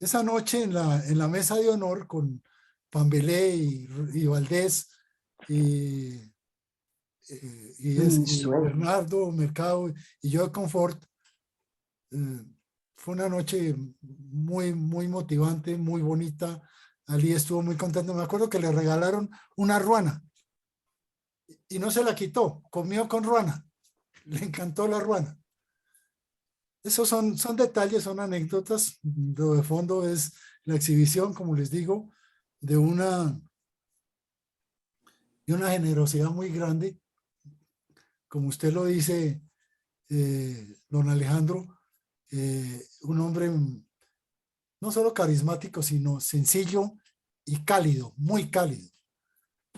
Esa noche en la mesa de honor con Pambelé y Valdés y Bernardo Mercado y yo de Confort, fue una noche muy, muy motivante, muy bonita. Ali estuvo muy contento. Me acuerdo que le regalaron una ruana y no se la quitó, comió con ruana. Le encantó la ruana. Esos son detalles, son anécdotas. Lo de fondo es la exhibición, como les digo, de una generosidad muy grande. Como usted lo dice, don Alejandro, un hombre no solo carismático, sino sencillo y cálido, muy cálido.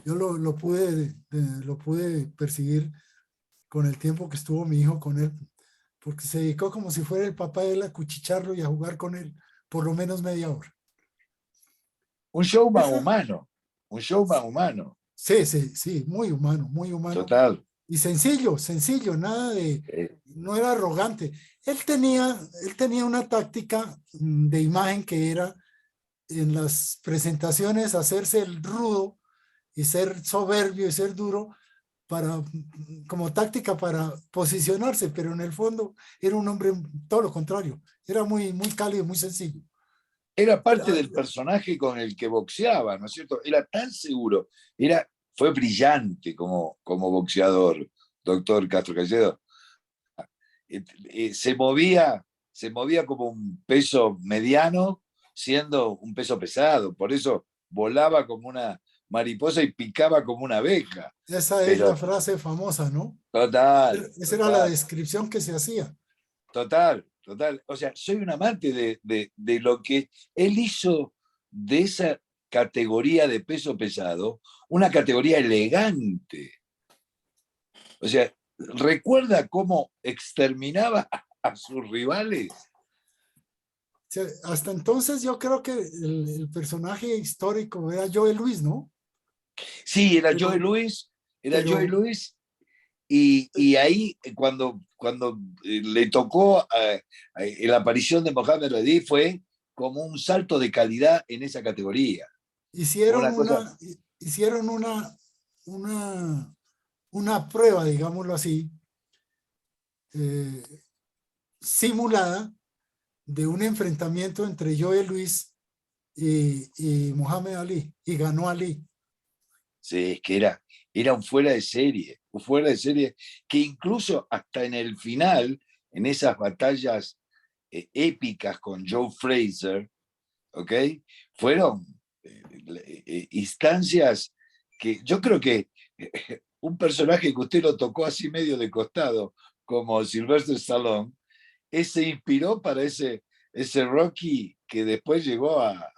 Yo lo pude percibir con el tiempo que estuvo mi hijo con él, porque se dedicó como si fuera el papá de él a cuchicharlo y a jugar con él por lo menos media hora. Un showman humano, un showman humano. Sí, muy humano, muy humano. Total. Y sencillo, nada de, no era arrogante. Él tenía una táctica de imagen que era en las presentaciones hacerse el rudo y ser soberbio y ser duro como táctica para posicionarse, pero en el fondo era un hombre todo lo contrario, era muy, muy cálido, muy sencillo. Era parte del personaje con el que boxeaba, ¿no es cierto? Era tan seguro, fue brillante como boxeador, doctor Castro Calledo. Se movía como un peso mediano, siendo un peso pesado, por eso volaba como una mariposa y picaba como una abeja. Esa es la frase famosa, ¿no? Total. Esa era la descripción que se hacía. Total. O sea, soy un amante de lo que él hizo de esa categoría de peso pesado, una categoría elegante. O sea, ¿recuerda cómo exterminaba a sus rivales? Hasta entonces yo creo que el personaje histórico era Joe Louis, ¿no? Sí, era Joe Louis, y ahí cuando le tocó la aparición de Mohamed Ali fue como un salto de calidad en esa categoría. Hicieron una prueba, digámoslo así, simulada de un enfrentamiento entre Joe Louis y Mohamed Ali, y ganó Ali. Sí, es que era un fuera de serie, que incluso hasta en el final, en esas batallas épicas con Joe Frazier, ¿ok? Fueron instancias que yo creo que un personaje que usted lo tocó así medio de costado, como Sylvester Stallone, se inspiró para ese Rocky que después llegó a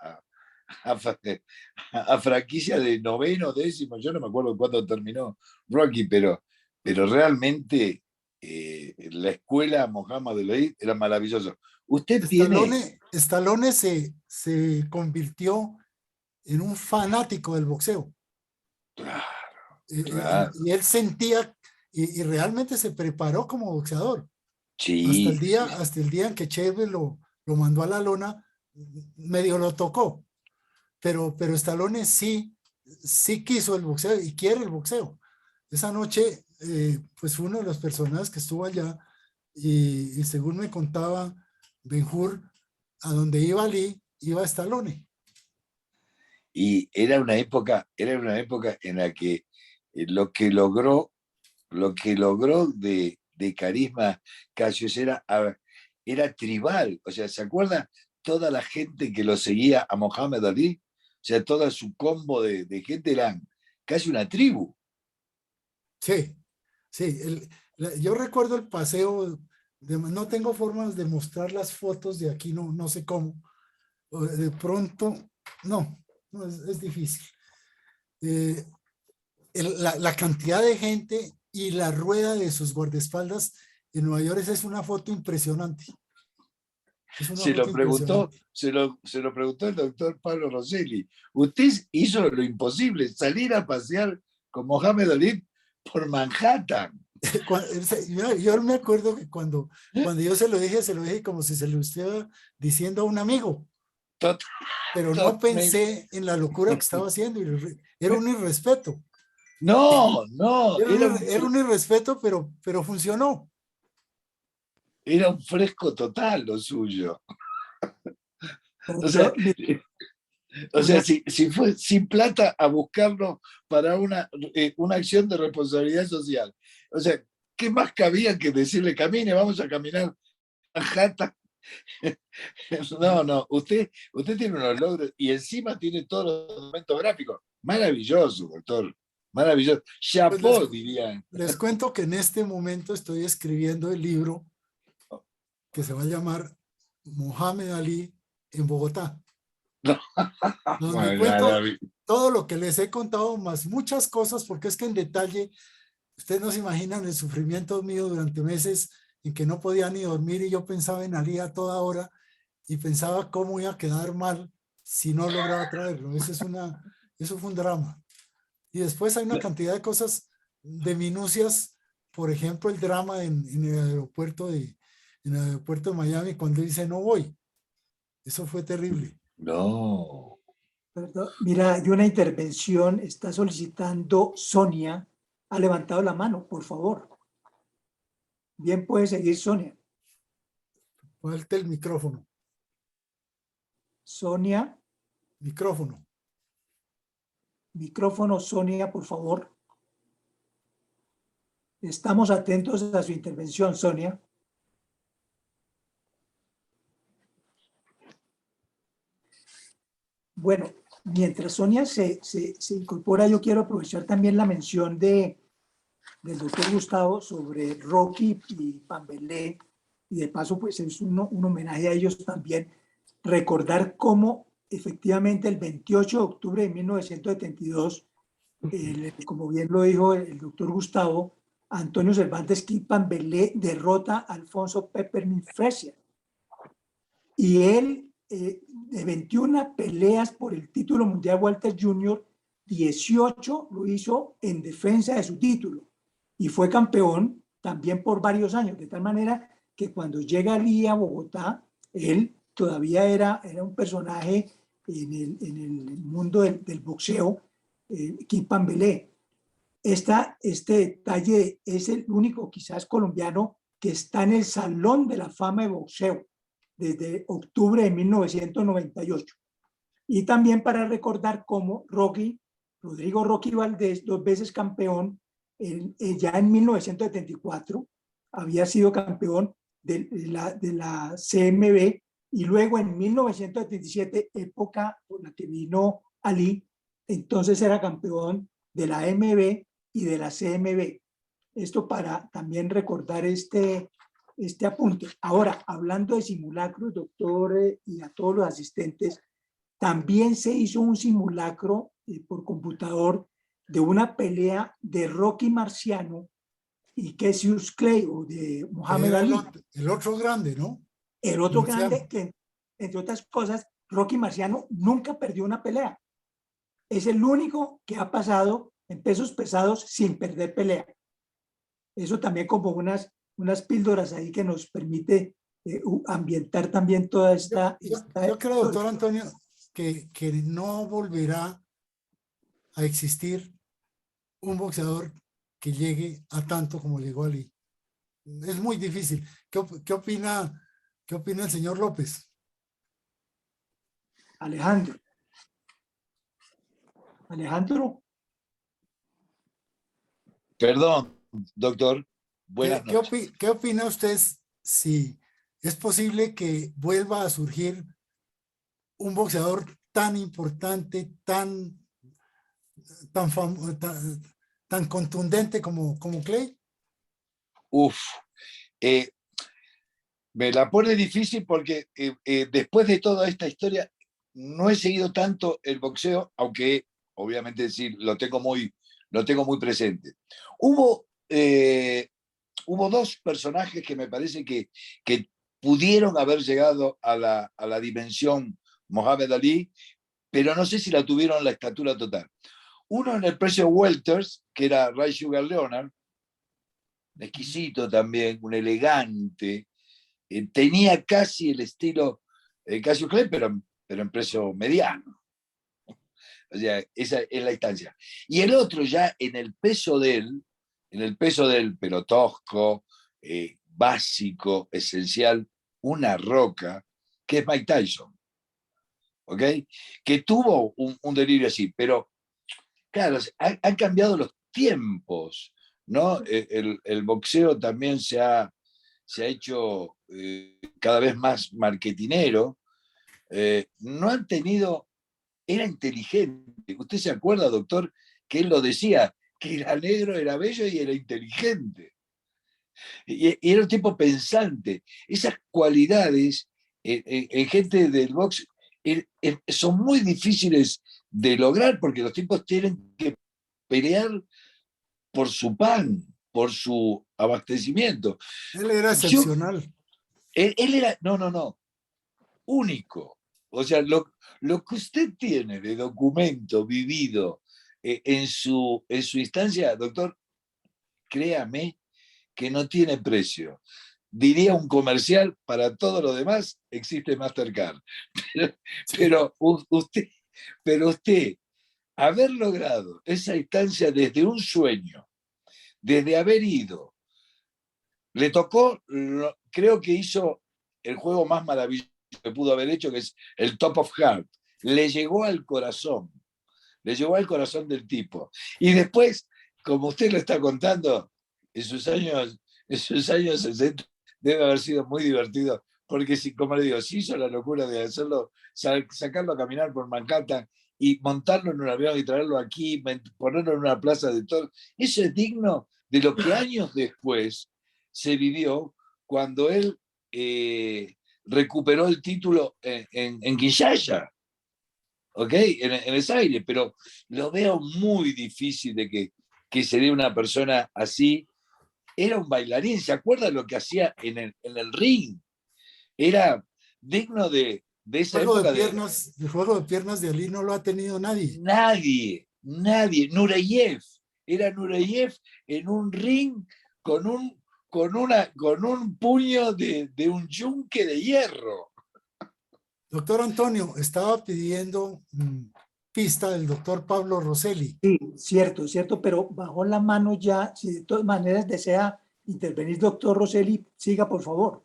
franquicia de noveno, décimo, yo no me acuerdo cuándo terminó Rocky, pero realmente la escuela Mohamed Ali era maravilloso. Usted Stallone se convirtió en un fanático del boxeo. Claro. Y él sentía, y realmente se preparó como boxeador. Sí, hasta el día en que Chevy lo mandó a la lona, medio lo tocó. Pero Stallone sí quiso el boxeo y quiere el boxeo. Esa noche, pues fue uno de los personajes que estuvo allá y según me contaba Ben-Hur, a donde iba Ali, iba Stallone. Y era una época en la que lo que logró de carisma Cassius era tribal. O sea, ¿se acuerda toda la gente que lo seguía a Mohamed Ali? O sea, toda su combo de gente eran casi una tribu. Sí, sí. Yo recuerdo el paseo, no tengo formas de mostrar las fotos de aquí, no sé cómo. De pronto, no es difícil. La cantidad de gente y la rueda de sus guardaespaldas en Nueva York es una foto impresionante. Es una Se foto impresionante. lo preguntó el doctor Pablo Rosselli. Usted hizo lo imposible, salir a pasear con Mohamed Ali por Manhattan. Yo me acuerdo que cuando yo se lo dije como si se lo estuviera diciendo a un amigo. Pero no pensé en la locura que estaba haciendo. Era un irrespeto. No. Era un irrespeto, pero funcionó. Era un fresco total lo suyo. O sea, si fue sin plata a buscarlo para una acción de responsabilidad social. O sea, ¿qué más cabía que decirle, camine, vamos a caminar a Manhattan? No, usted tiene unos logros y encima tiene todos los documentos gráficos. Maravilloso, doctor. Maravilloso. Chapeau, Pues dirían. les cuento que en este momento estoy escribiendo el libro que se va a llamar Mohamed Ali en Bogotá. Donde cuento todo lo que les he contado, más muchas cosas, porque es que en detalle, ustedes no se imaginan el sufrimiento mío durante meses en que no podía ni dormir y yo pensaba en Ali a toda hora y pensaba cómo iba a quedar mal si no lograba traerlo. Eso fue un drama. Y después hay una cantidad de cosas, de minucias, por ejemplo, el drama en el aeropuerto de Miami cuando dice no voy. Eso fue terrible. No. Perdón, mira, hay una intervención, está solicitando Sonia, ha levantado la mano, por favor. Bien, puede seguir Sonia. Falta el micrófono. Sonia. Micrófono. Micrófono, Sonia, por favor. Estamos atentos a su intervención, Sonia. Bueno, mientras Sonia se incorpora, yo quiero aprovechar también la mención del doctor Gustavo sobre Rocky y Pambelé, y de paso pues es un homenaje a ellos también, recordar cómo efectivamente el 28 de octubre de 1972, como bien lo dijo el doctor Gustavo, Antonio Cervantes Kid Pambelé derrota a Alfonso Peppermint Frazier. Y él, de 21 peleas por el título mundial Walter Jr., 18 lo hizo en defensa de su título y fue campeón también por varios años, de tal manera que cuando llega Ali a Bogotá, él todavía era un personaje en el mundo del boxeo, Kid Pambelé. Este detalle es el único quizás colombiano que está en el Salón de la Fama de Boxeo desde octubre de 1998. Y también para recordar cómo Rodrigo Rocky Valdés, 2 veces campeón, ya en 1974 había sido campeón de la CMB y luego en 1977, época por la que vino Ali, entonces era campeón de la AMB y de la CMB. Esto para también recordar este apunte. Ahora, hablando de simulacros, doctor, y a todos los asistentes, también se hizo un simulacro por computador de una pelea de Rocky Marciano y Cassius Clay, o de Muhammad Ali. El otro grande, ¿no? El otro grande que, entre otras cosas, Rocky Marciano nunca perdió una pelea. Es el único que ha pasado en pesos pesados sin perder pelea. Eso también como unas píldoras ahí que nos permite ambientar también toda esta... Yo creo, doctor Antonio, que no volverá a existir un boxeador que llegue a tanto como llegó Ali. Es muy difícil. ¿Qué opina el señor López? Alejandro. Perdón, doctor. Buenas noches. ¿Qué opina usted si es posible que vuelva a surgir un boxeador tan importante, tan contundente como Clay? Uf, eh, me la pone difícil porque después de toda esta historia no he seguido tanto el boxeo, aunque obviamente sí, lo tengo muy presente. Hubo dos personajes que me parece que pudieron haber llegado a la dimensión Mohamed Ali, pero no sé si la tuvieron la estatura total. Uno en el precio welters, que era Ray Sugar Leonard, exquisito también, un elegante, tenía casi el estilo Cassius Clay, pero en precio mediano. O sea, esa es la instancia. Y el otro ya en el peso del pero tosco, básico, esencial, una roca, que es Mike Tyson. ¿Ok? Que tuvo un delirio así, pero claro, han cambiado los tiempos, ¿no? El boxeo también se ha hecho cada vez más marketinero. No han tenido, era inteligente. ¿Usted se acuerda, doctor, que él lo decía, que era negro, era bello y era inteligente? Y era un tipo pensante. Esas cualidades en gente del box son muy difíciles de lograr porque los tipos tienen que pelear por su pan, por su abastecimiento. Él era excepcional. Él era, no, único. O sea, lo que usted tiene de documento vivido en su instancia, doctor, créame que no tiene precio. Diría un comercial, para todo lo demás existe Mastercard. Pero usted, haber logrado esa instancia desde un sueño, desde haber ido, le tocó, creo que hizo el juego más maravilloso que pudo haber hecho, que es el Top of Heart. Le llegó al corazón del tipo. Y después, como usted lo está contando, en sus años 60 debe haber sido muy divertido, porque si, como le digo, si hizo la locura de hacerlo, sacarlo a caminar por Manhattan y montarlo en un avión y traerlo aquí, ponerlo en una plaza de todo, eso es digno de lo que años después se vivió cuando él recuperó el título en Kinshasa, ¿ok? En el Zaire, pero lo veo muy difícil de que se dé una persona así. Era un bailarín, ¿se acuerda lo que hacía en el ring? Era digno de esa época. El juego de piernas de Ali no lo ha tenido nadie. Nadie. Nureyev. Era Nureyev en un ring con un puño de un yunque de hierro. Doctor Antonio, estaba pidiendo pista del doctor Pablo Rosselli. Sí, cierto, pero bajó la mano ya. Si de todas maneras desea intervenir, doctor Rosselli, siga, por favor.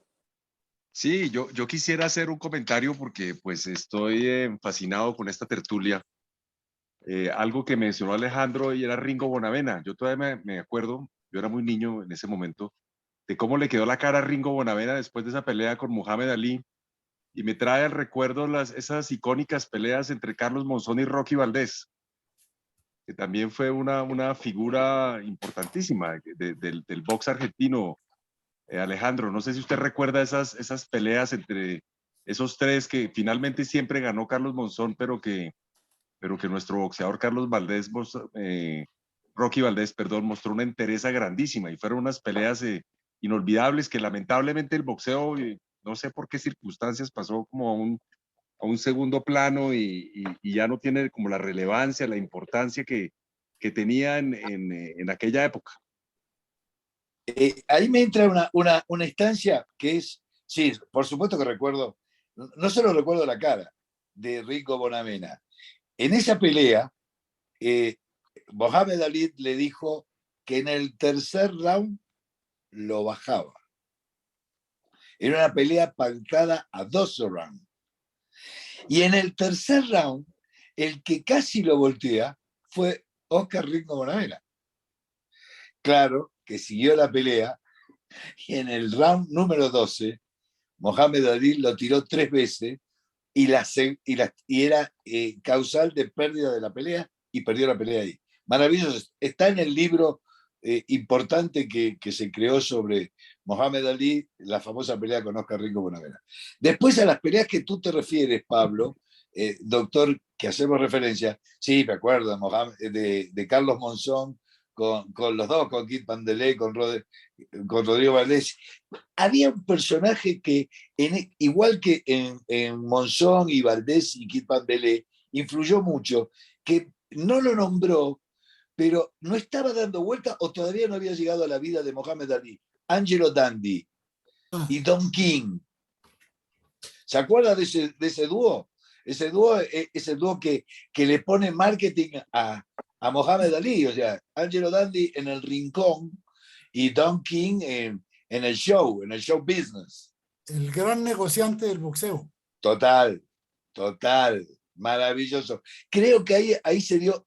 Sí, yo quisiera hacer un comentario porque pues estoy fascinado con esta tertulia. Algo que mencionó Alejandro y era Ringo Bonavena. Yo todavía me acuerdo, yo era muy niño en ese momento, de cómo le quedó la cara a Ringo Bonavena después de esa pelea con Muhammad Ali, y me trae al recuerdo esas icónicas peleas entre Carlos Monzón y Rocky Valdés, que también fue una figura importantísima del box argentino. Alejandro, no sé si usted recuerda esas peleas entre esos tres que finalmente siempre ganó Carlos Monzón, pero que nuestro boxeador Carlos Valdés, Rocky Valdés, perdón, mostró una entereza grandísima y fueron unas peleas inolvidables que lamentablemente el boxeo, no sé por qué circunstancias, pasó como a un segundo plano y ya no tiene como la relevancia, la importancia que tenía en aquella época. Ahí me entra una instancia que es, sí, por supuesto que recuerdo, no solo recuerdo la cara de Ringo Bonavena. En esa pelea, Mohamed Ali le dijo que en el tercer round lo bajaba. Era una pelea pactada a 12 rounds. Y en el tercer round, el que casi lo voltea fue Oscar Ringo Bonavena, claro, que siguió la pelea, y en el round número 12, Mohamed Ali lo tiró 3 veces y era causal de pérdida de la pelea y perdió la pelea ahí. Maravilloso. Está en el libro importante que se creó sobre Mohamed Ali, la famosa pelea con Oscar Rico Bonavena. Después a las peleas que tú te refieres, Pablo, doctor, que hacemos referencia, sí, me acuerdo de Carlos Monzón, con los dos, con Kid Pandelé, con Rodrigo Valdés. Había un personaje que, igual que en Monzón y Valdés y Kid Pandelé, influyó mucho, que no lo nombró, pero no estaba dando vuelta o todavía no había llegado a la vida de Mohamed Ali. Angelo Dundee y Don King. ¿Se acuerda de ese dúo? Ese dúo es el dúo que le pone marketing a Mohamed Ali. O sea, Angelo Dundee en el rincón y Don King en el show business. El gran negociante del boxeo. Total, maravilloso. Creo que ahí se dio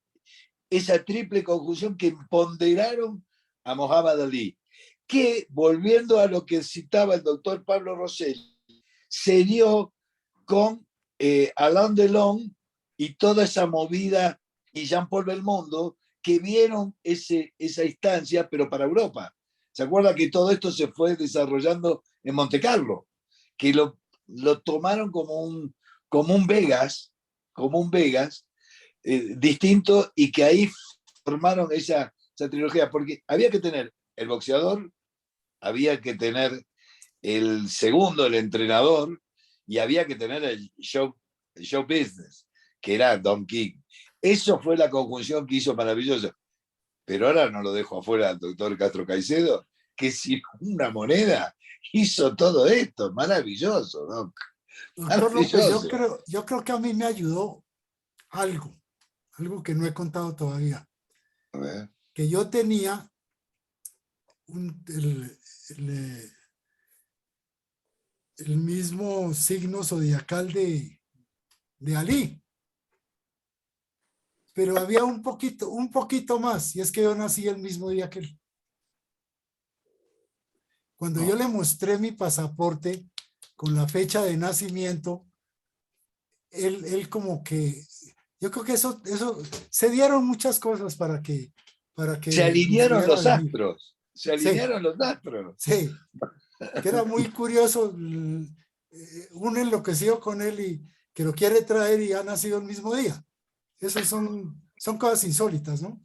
esa triple conjunción que ponderaron a Mohamed Ali, que, volviendo a lo que citaba el doctor Pablo Rosselli, se dio con Alain Delon y toda esa movida y Jean-Paul Belmondo, que vieron esa instancia, pero para Europa. ¿Se acuerda que todo esto se fue desarrollando en Monte Carlo? Que lo tomaron como un Vegas, distinto, y que ahí formaron esa trilogía, porque había que tener el boxeador, había que tener el segundo, el entrenador, y había que tener el show business, que era Don King. Eso fue la conjunción que hizo maravilloso. Pero ahora no lo dejo afuera al doctor Castro Caicedo, que sin una moneda hizo todo esto. Maravilloso, Doc. Doctor López, yo creo que a mí me ayudó algo que no he contado todavía. A ver. Que yo tenía el mismo signo zodiacal de Ali. Pero había un poquito más, y es que yo nací el mismo día que él. Cuando yo le mostré mi pasaporte con la fecha de nacimiento, él como que, yo creo que eso se dieron muchas cosas para que se alinearon los astros. Se alinearon los astros. Sí, que era muy curioso, un enloquecido con él y que lo quiere traer y ha nacido el mismo día. Esas son cosas insólitas, ¿no?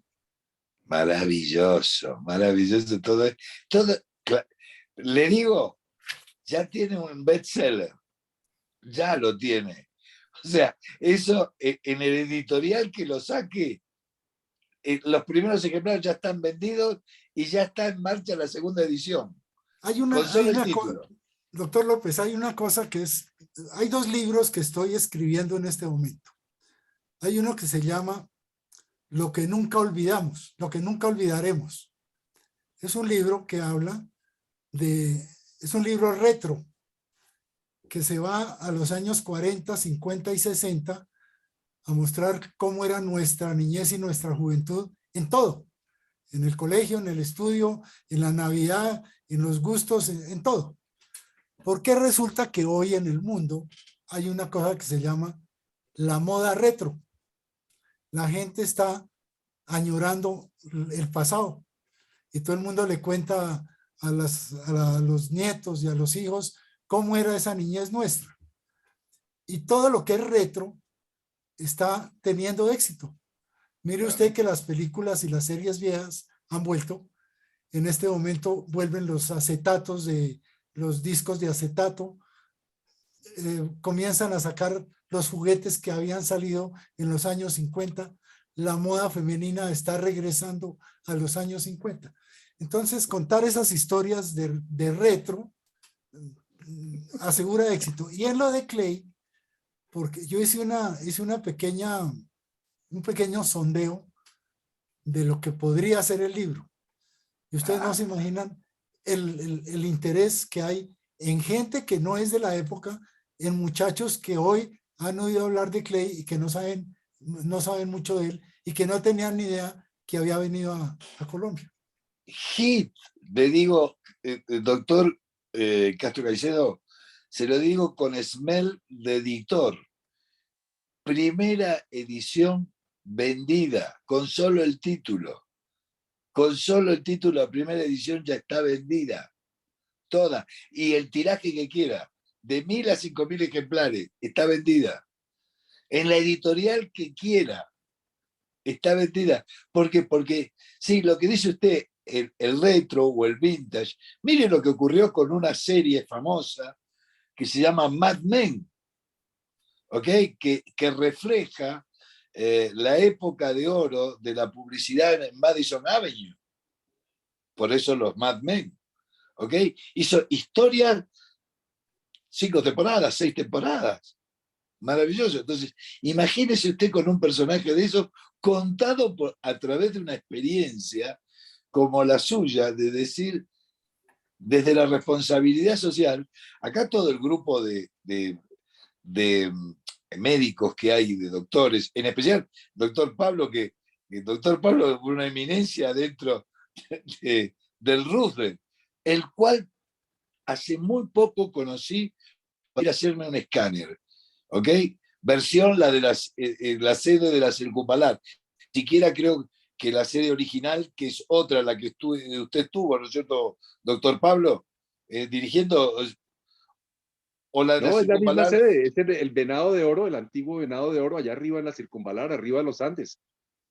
Maravilloso todo. Le digo, ya tiene un bestseller, ya lo tiene. O sea, eso en el editorial que lo saque, los primeros ejemplares ya están vendidos y ya está en marcha la segunda edición. Doctor López, hay una cosa que es, hay 2 libros que estoy escribiendo en este momento. Hay uno que se llama Lo que nunca olvidamos, lo que nunca olvidaremos. Es un libro que habla es un libro retro, que se va a los años 40, 50 y 60 a mostrar cómo era nuestra niñez y nuestra juventud en todo. En el colegio, en el estudio, en la Navidad, en los gustos, en todo. Porque resulta que hoy en el mundo hay una cosa que se llama la moda retro. La gente está añorando el pasado y todo el mundo le cuenta a los nietos y a los hijos cómo era esa niñez nuestra. Y todo lo que es retro está teniendo éxito. Mire usted que las películas y las series viejas han vuelto. En este momento vuelven los acetatos de los discos de acetato. Comienzan a sacar los juguetes que habían salido en los años 50. La moda femenina está regresando a los años 50. Entonces, contar esas historias de retro asegura éxito. Y en lo de Clay, porque yo hice un pequeño sondeo de lo que podría ser el libro. Y ustedes no se imaginan el interés que hay en gente que no es de la época, en muchachos que hoy han oído hablar de Clay y que no saben mucho de él y que no tenían ni idea que había venido a Colombia. hit, le digo, doctor Castro Caicedo, se lo digo con smell de editor. Primera edición vendida, con solo el título. Con solo el título, la primera edición ya está vendida. Toda. Y el tiraje que quiera, de 1000 a 5000 ejemplares, está vendida. En la editorial que quiera, está vendida. ¿Por qué? Porque, sí, lo que dice usted, el retro o el vintage, mire lo que ocurrió con una serie famosa que se llama Mad Men, ¿ok? Que refleja la época de oro de la publicidad en Madison Avenue. Por eso los Mad Men, ¿ok? Hizo historias, 5 temporadas, 6 temporadas. Maravilloso. Entonces, imagínese usted con un personaje de esos contado a través de una experiencia como la suya, de decir, desde la responsabilidad social, acá todo el grupo de médicos que hay, de doctores, en especial doctor Pablo, que el doctor Pablo es una eminencia dentro del Roosevelt, el cual hace muy poco conocí para ir a hacerme un escáner, ¿ok? Versión la de la sede de la Circunvalar. Siquiera creo que la sede original, que es otra, la que usted estuvo, ¿no es cierto, doctor Pablo? Dirigiendo, o la de la No, es la misma Circunvalar. sede, es el Venado de Oro, el antiguo Venado de Oro, allá arriba en la Circunvalar, arriba de los Andes.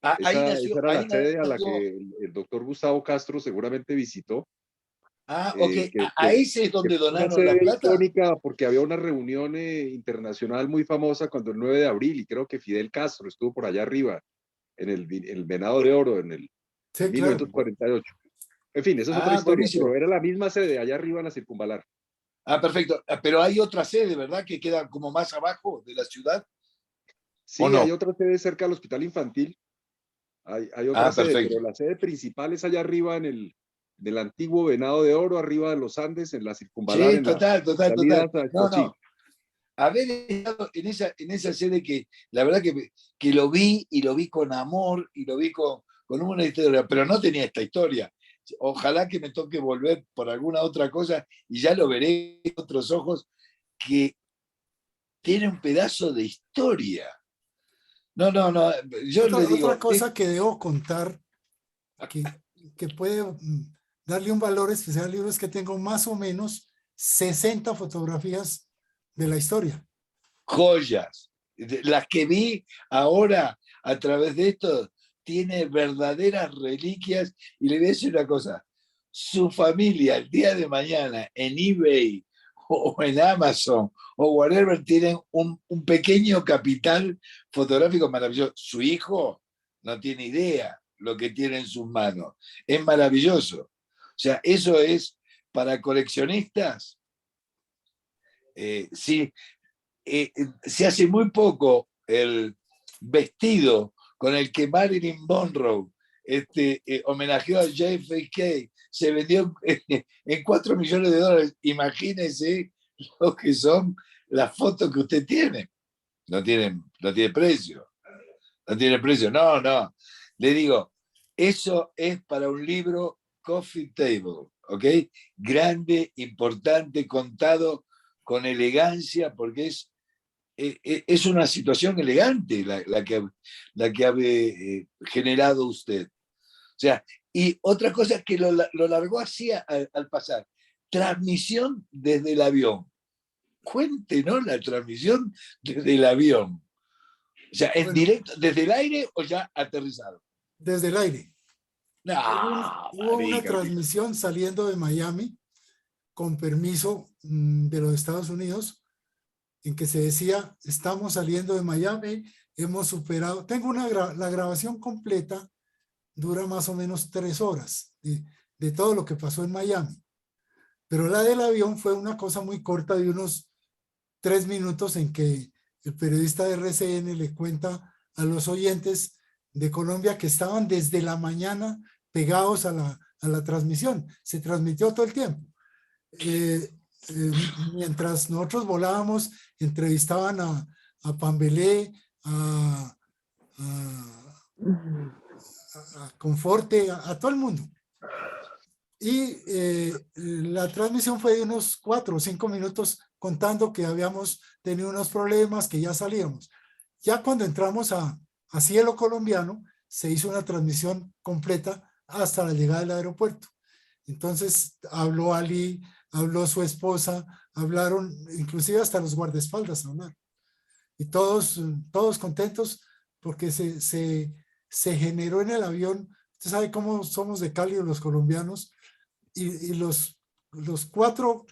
Ahí Esa nació, era la ahí sede a la nació. que el doctor Gustavo Castro seguramente visitó. Ok, a ese es Que donde fue una donaron la sede plata. icónica porque había una reunión internacional muy famosa cuando el 9 de abril, y creo que Fidel Castro estuvo por allá arriba, en el Venado de Oro, en Sí, claro. 1948. En fin, esa es otra historia, pero Buenísimo. era la misma sede, allá arriba en la Circunvalar. Perfecto. Pero hay otra sede, ¿verdad? Que queda como más abajo de la ciudad, ¿o Sí, hay no? otra sede cerca del Hospital Infantil, hay otra sede, Perfecto. pero la sede principal es allá arriba del antiguo Venado de Oro, arriba de los Andes, en la Circunvalar, Sí, en la total. salida a No, Espochí. no. Haber estado en esa sede que la verdad que lo vi, y lo vi con amor, y lo vi con una historia, pero no tenía esta historia. Ojalá que me toque volver por alguna otra cosa y ya lo veré con otros ojos, que tiene un pedazo de historia. No, yo le Otra digo, cosa que debo contar, que puede darle un valor especial al libro, es que tengo más o menos 60 fotografías de la historia. joyas, las que vi ahora a través de esto, tiene verdaderas reliquias. Y le voy a decir una cosa, su familia el día de mañana en eBay o en Amazon o whatever, tienen un pequeño capital fotográfico maravilloso. Su hijo no tiene idea lo que tiene en sus manos. Es maravilloso. O sea, eso es para coleccionistas. Sí, se hace muy poco el vestido con el que Marilyn Monroe homenajeó a JFK, se vendió en $4 millones. Imagínese lo que son las fotos que usted tiene. No tiene precio. No tiene precio. No. Le digo, eso es para un libro coffee table, ¿ok? Grande, importante, contado con elegancia, porque es una situación elegante la que ha generado usted. O sea, y otra cosa que lo largó así al pasar, transmisión desde el avión. Cuéntenos la transmisión desde el avión. O sea, ¿en Bueno, directo, desde el aire o ya aterrizado? desde el aire. No, Hubo una marica. transmisión saliendo de Miami con permiso de los Estados Unidos, en que se decía, estamos saliendo de Miami, hemos superado, tengo la grabación completa, dura más o menos 3 horas de todo lo que pasó en Miami. Pero la del avión fue una cosa muy corta, de unos 3 minutos, en que el periodista de RCN le cuenta a los oyentes de Colombia que estaban desde la mañana pegados a la transmisión. Se transmitió todo el tiempo. Mientras nosotros volábamos, entrevistaban a Pambelé, a Conforte, a todo el mundo. Y la transmisión fue de unos 4 o 5 minutos contando que habíamos tenido unos problemas, que ya salíamos. Ya cuando entramos a cielo colombiano, se hizo una transmisión completa hasta la llegada del aeropuerto. Entonces habló Ali, habló su esposa, hablaron, inclusive hasta los guardaespaldas hablaron. Y todos contentos porque se generó en el avión. Usted sabe cómo somos de cálidos los colombianos, y los cuatro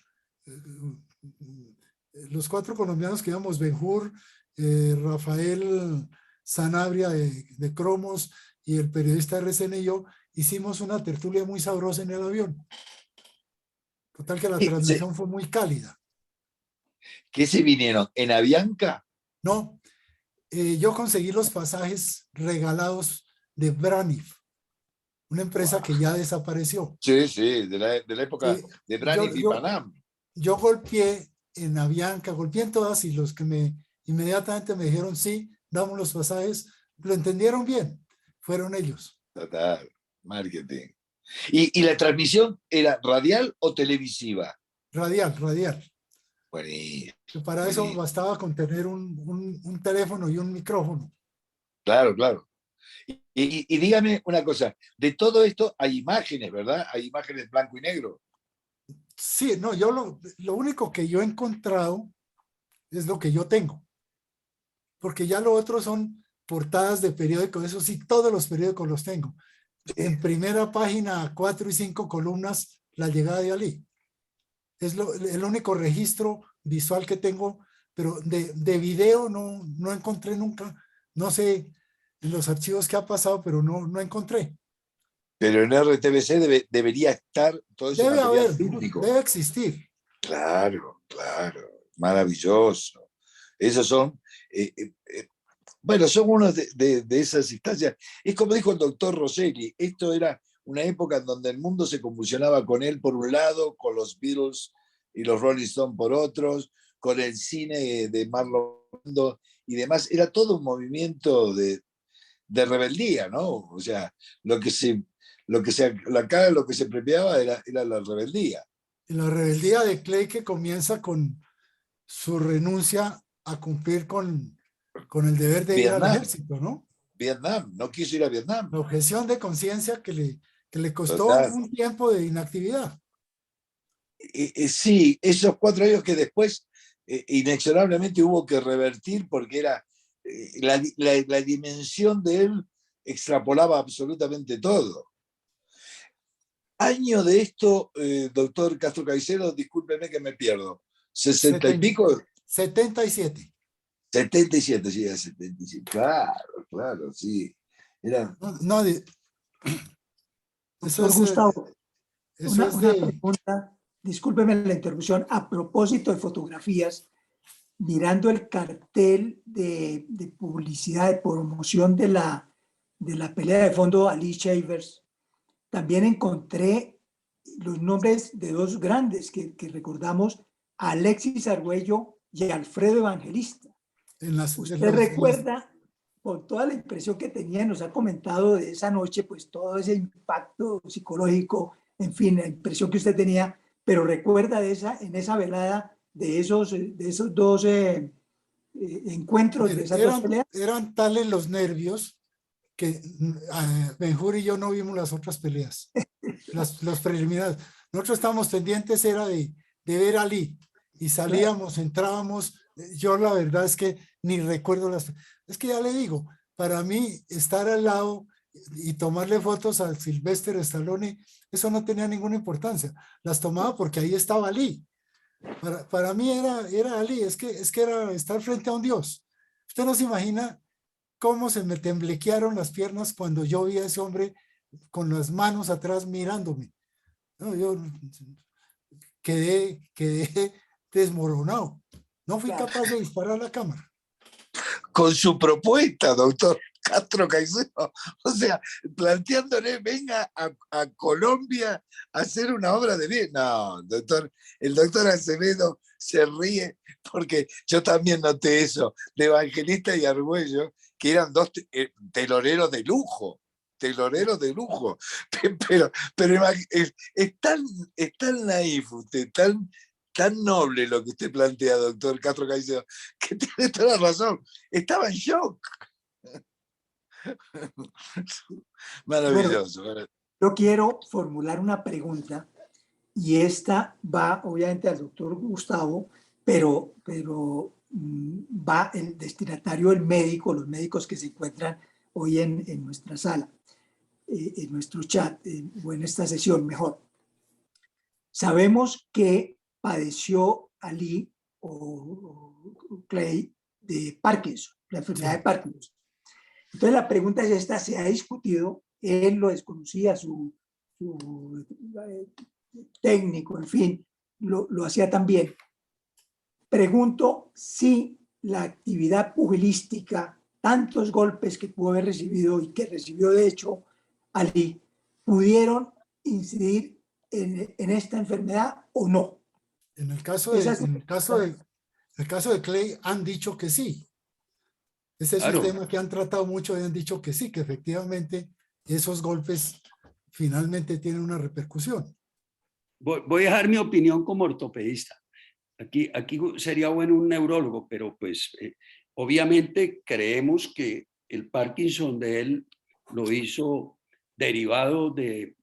colombianos que íbamos, Benjur, Rafael Sanabria de Cromos y el periodista RCN y yo, hicimos una tertulia muy sabrosa en el avión. Total que la transmisión fue muy cálida. ¿Qué se vinieron? ¿En Avianca? No, yo conseguí los pasajes regalados de Braniff, una empresa que ya desapareció. Sí, sí, de la época de Braniff y Panam. Yo golpeé en Avianca, golpeé en todas, y los que inmediatamente me dijeron sí, damos los pasajes, lo entendieron bien, fueron ellos. Total, marketing. ¿Y la transmisión era radial o televisiva? Radial. Buenísimo. Que para eso bastaba con tener un teléfono y un micrófono. Claro, claro. Y dígame una cosa, de todo esto hay imágenes, ¿verdad? Hay imágenes blanco y negro. Sí, no, yo lo único que yo he encontrado es lo que yo tengo. Porque ya lo otro son portadas de periódicos, eso sí, todos los periódicos los tengo. En primera página, 4 y 5 columnas, la llegada de Ali. Es el único registro visual que tengo, pero de video no encontré nunca. No sé en los archivos qué ha pasado, pero no encontré. Pero en RTBC debería estar todo ese Debe material haber, fílmico. debe existir. Claro, maravilloso. Esos son, bueno, son unos de esas instancias. Es como dijo el doctor Rosselli, esto era una época en donde el mundo se convulsionaba con él por un lado, con los Beatles y los Rolling Stones por otros, con el cine de Marlon Brando y demás. Era todo un movimiento de rebeldía, ¿no? O sea, lo que se premiaba era la rebeldía. La rebeldía de Clay, que comienza con su renuncia a cumplir con el deber de ir al ejército, ¿no? Vietnam, no quiso ir a Vietnam. La objeción de conciencia que le costó Total. un tiempo de inactividad. Sí, esos 4 años que después inexorablemente hubo que revertir porque era la dimensión de él extrapolaba absolutamente todo. Año de esto, doctor Castro Caicedo, discúlpeme que me pierdo. ¿60 y pico? 77. 77, sí, 77. Claro, sí. Era... Doctor Gustavo, una pregunta, discúlpeme la interrupción, a propósito de fotografías, mirando el cartel de publicidad, de promoción de la pelea de fondo Ali Shavers, también encontré los nombres de 2 grandes que recordamos, Alexis Argüello y Alfredo Evangelista. ¿Usted recuerda, por toda la impresión que tenía, nos ha comentado de esa noche, pues todo ese impacto psicológico, en fin, la impresión que usted tenía, pero recuerda en esa velada de esos 2 encuentros, de esas 2 peleas? Eran tales los nervios que Benjur y yo no vimos las otras peleas, los preliminares. Nosotros estábamos pendientes, era de ver a Ali, y salíamos, entrábamos. Yo la verdad es que ni recuerdo es que ya le digo, para mí estar al lado y tomarle fotos al Sylvester Stallone, eso no tenía ninguna importancia. Las tomaba porque ahí estaba Ali. Para mí era Ali, es que era estar frente a un dios. Usted no se imagina cómo se me temblequearon las piernas cuando yo vi a ese hombre con las manos atrás mirándome. No, yo quedé desmoronado. No fui capaz de disparar a la cámara. Con su propuesta, doctor Castro Caicedo, o sea, planteándole, venga a Colombia a hacer una obra de bien. No, doctor, el doctor Acevedo se ríe porque yo también noté eso, de Evangelista y Argüello, que eran 2 teloneros de lujo. teloneros de lujo. Pero es tan naif usted, tan noble lo que usted plantea, doctor Castro Caicedo, que tiene toda la razón. Estaba en shock. Maravilloso. Bueno, yo quiero formular una pregunta y esta va obviamente al doctor Gustavo, pero va el destinatario, el médico, los médicos que se encuentran hoy en nuestra sala, en nuestro chat, o en esta sesión mejor. Sabemos que padeció Ali o Clay de Parkinson, la enfermedad de Parkinson. Entonces la pregunta es esta, se ha discutido, él lo desconocía, su técnico, en fin, lo hacía también. Pregunto si la actividad pugilística, tantos golpes que pudo haber recibido y que recibió de hecho Ali, pudieron incidir en esta enfermedad o no. En el caso de Clay han dicho que sí. Ese es un tema que han tratado mucho y han dicho que sí, que efectivamente esos golpes finalmente tienen una repercusión. Voy a dar mi opinión como ortopedista. Aquí sería bueno un neurólogo, pero pues obviamente creemos que el Parkinson de él lo hizo derivado de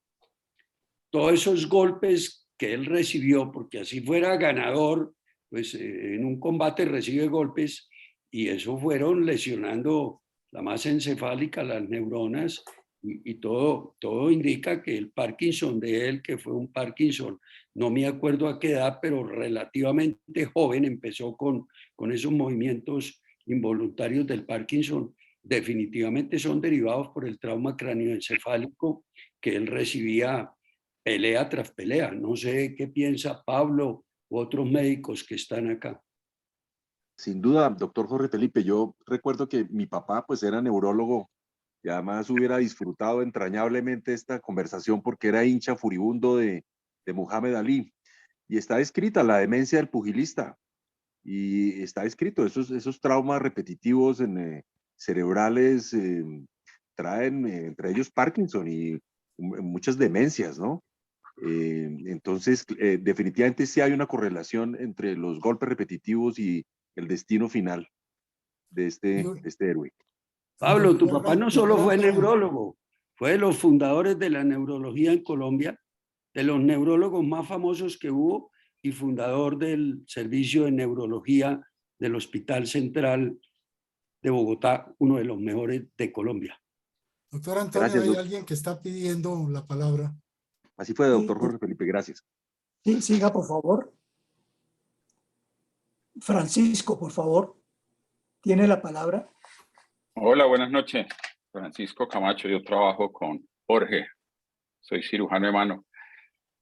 todos esos golpes que él recibió, porque así fuera ganador, pues en un combate recibe golpes y eso fueron lesionando la masa encefálica, las neuronas y todo indica que el Parkinson de él, que fue un Parkinson, no me acuerdo a qué edad, pero relativamente joven, empezó con esos movimientos involuntarios del Parkinson, definitivamente son derivados por el trauma cráneoencefálico que él recibía pelea tras pelea. No sé qué piensa Pablo u otros médicos que están acá. Sin duda, doctor Jorge Felipe, yo recuerdo que mi papá pues era neurólogo y además hubiera disfrutado entrañablemente esta conversación porque era hincha furibundo de Muhammad Ali. Y está escrita la demencia del pugilista y está escrito esos traumas repetitivos cerebrales traen entre ellos Parkinson y muchas demencias, ¿no? Entonces, definitivamente sí hay una correlación entre los golpes repetitivos y el destino final de este héroe. Pablo, tu papá no solo fue neurólogo, fue de los fundadores de la neurología en Colombia, de los neurólogos más famosos que hubo y fundador del servicio de neurología del Hospital Central de Bogotá, uno de los mejores de Colombia. Doctor Antonio, gracias, hay alguien que está pidiendo la palabra. Así fue, doctor Jorge Felipe, gracias. Sí, siga, por favor. Francisco, por favor, tiene la palabra. Hola, buenas noches. Francisco Camacho, yo trabajo con Jorge, soy cirujano de mano.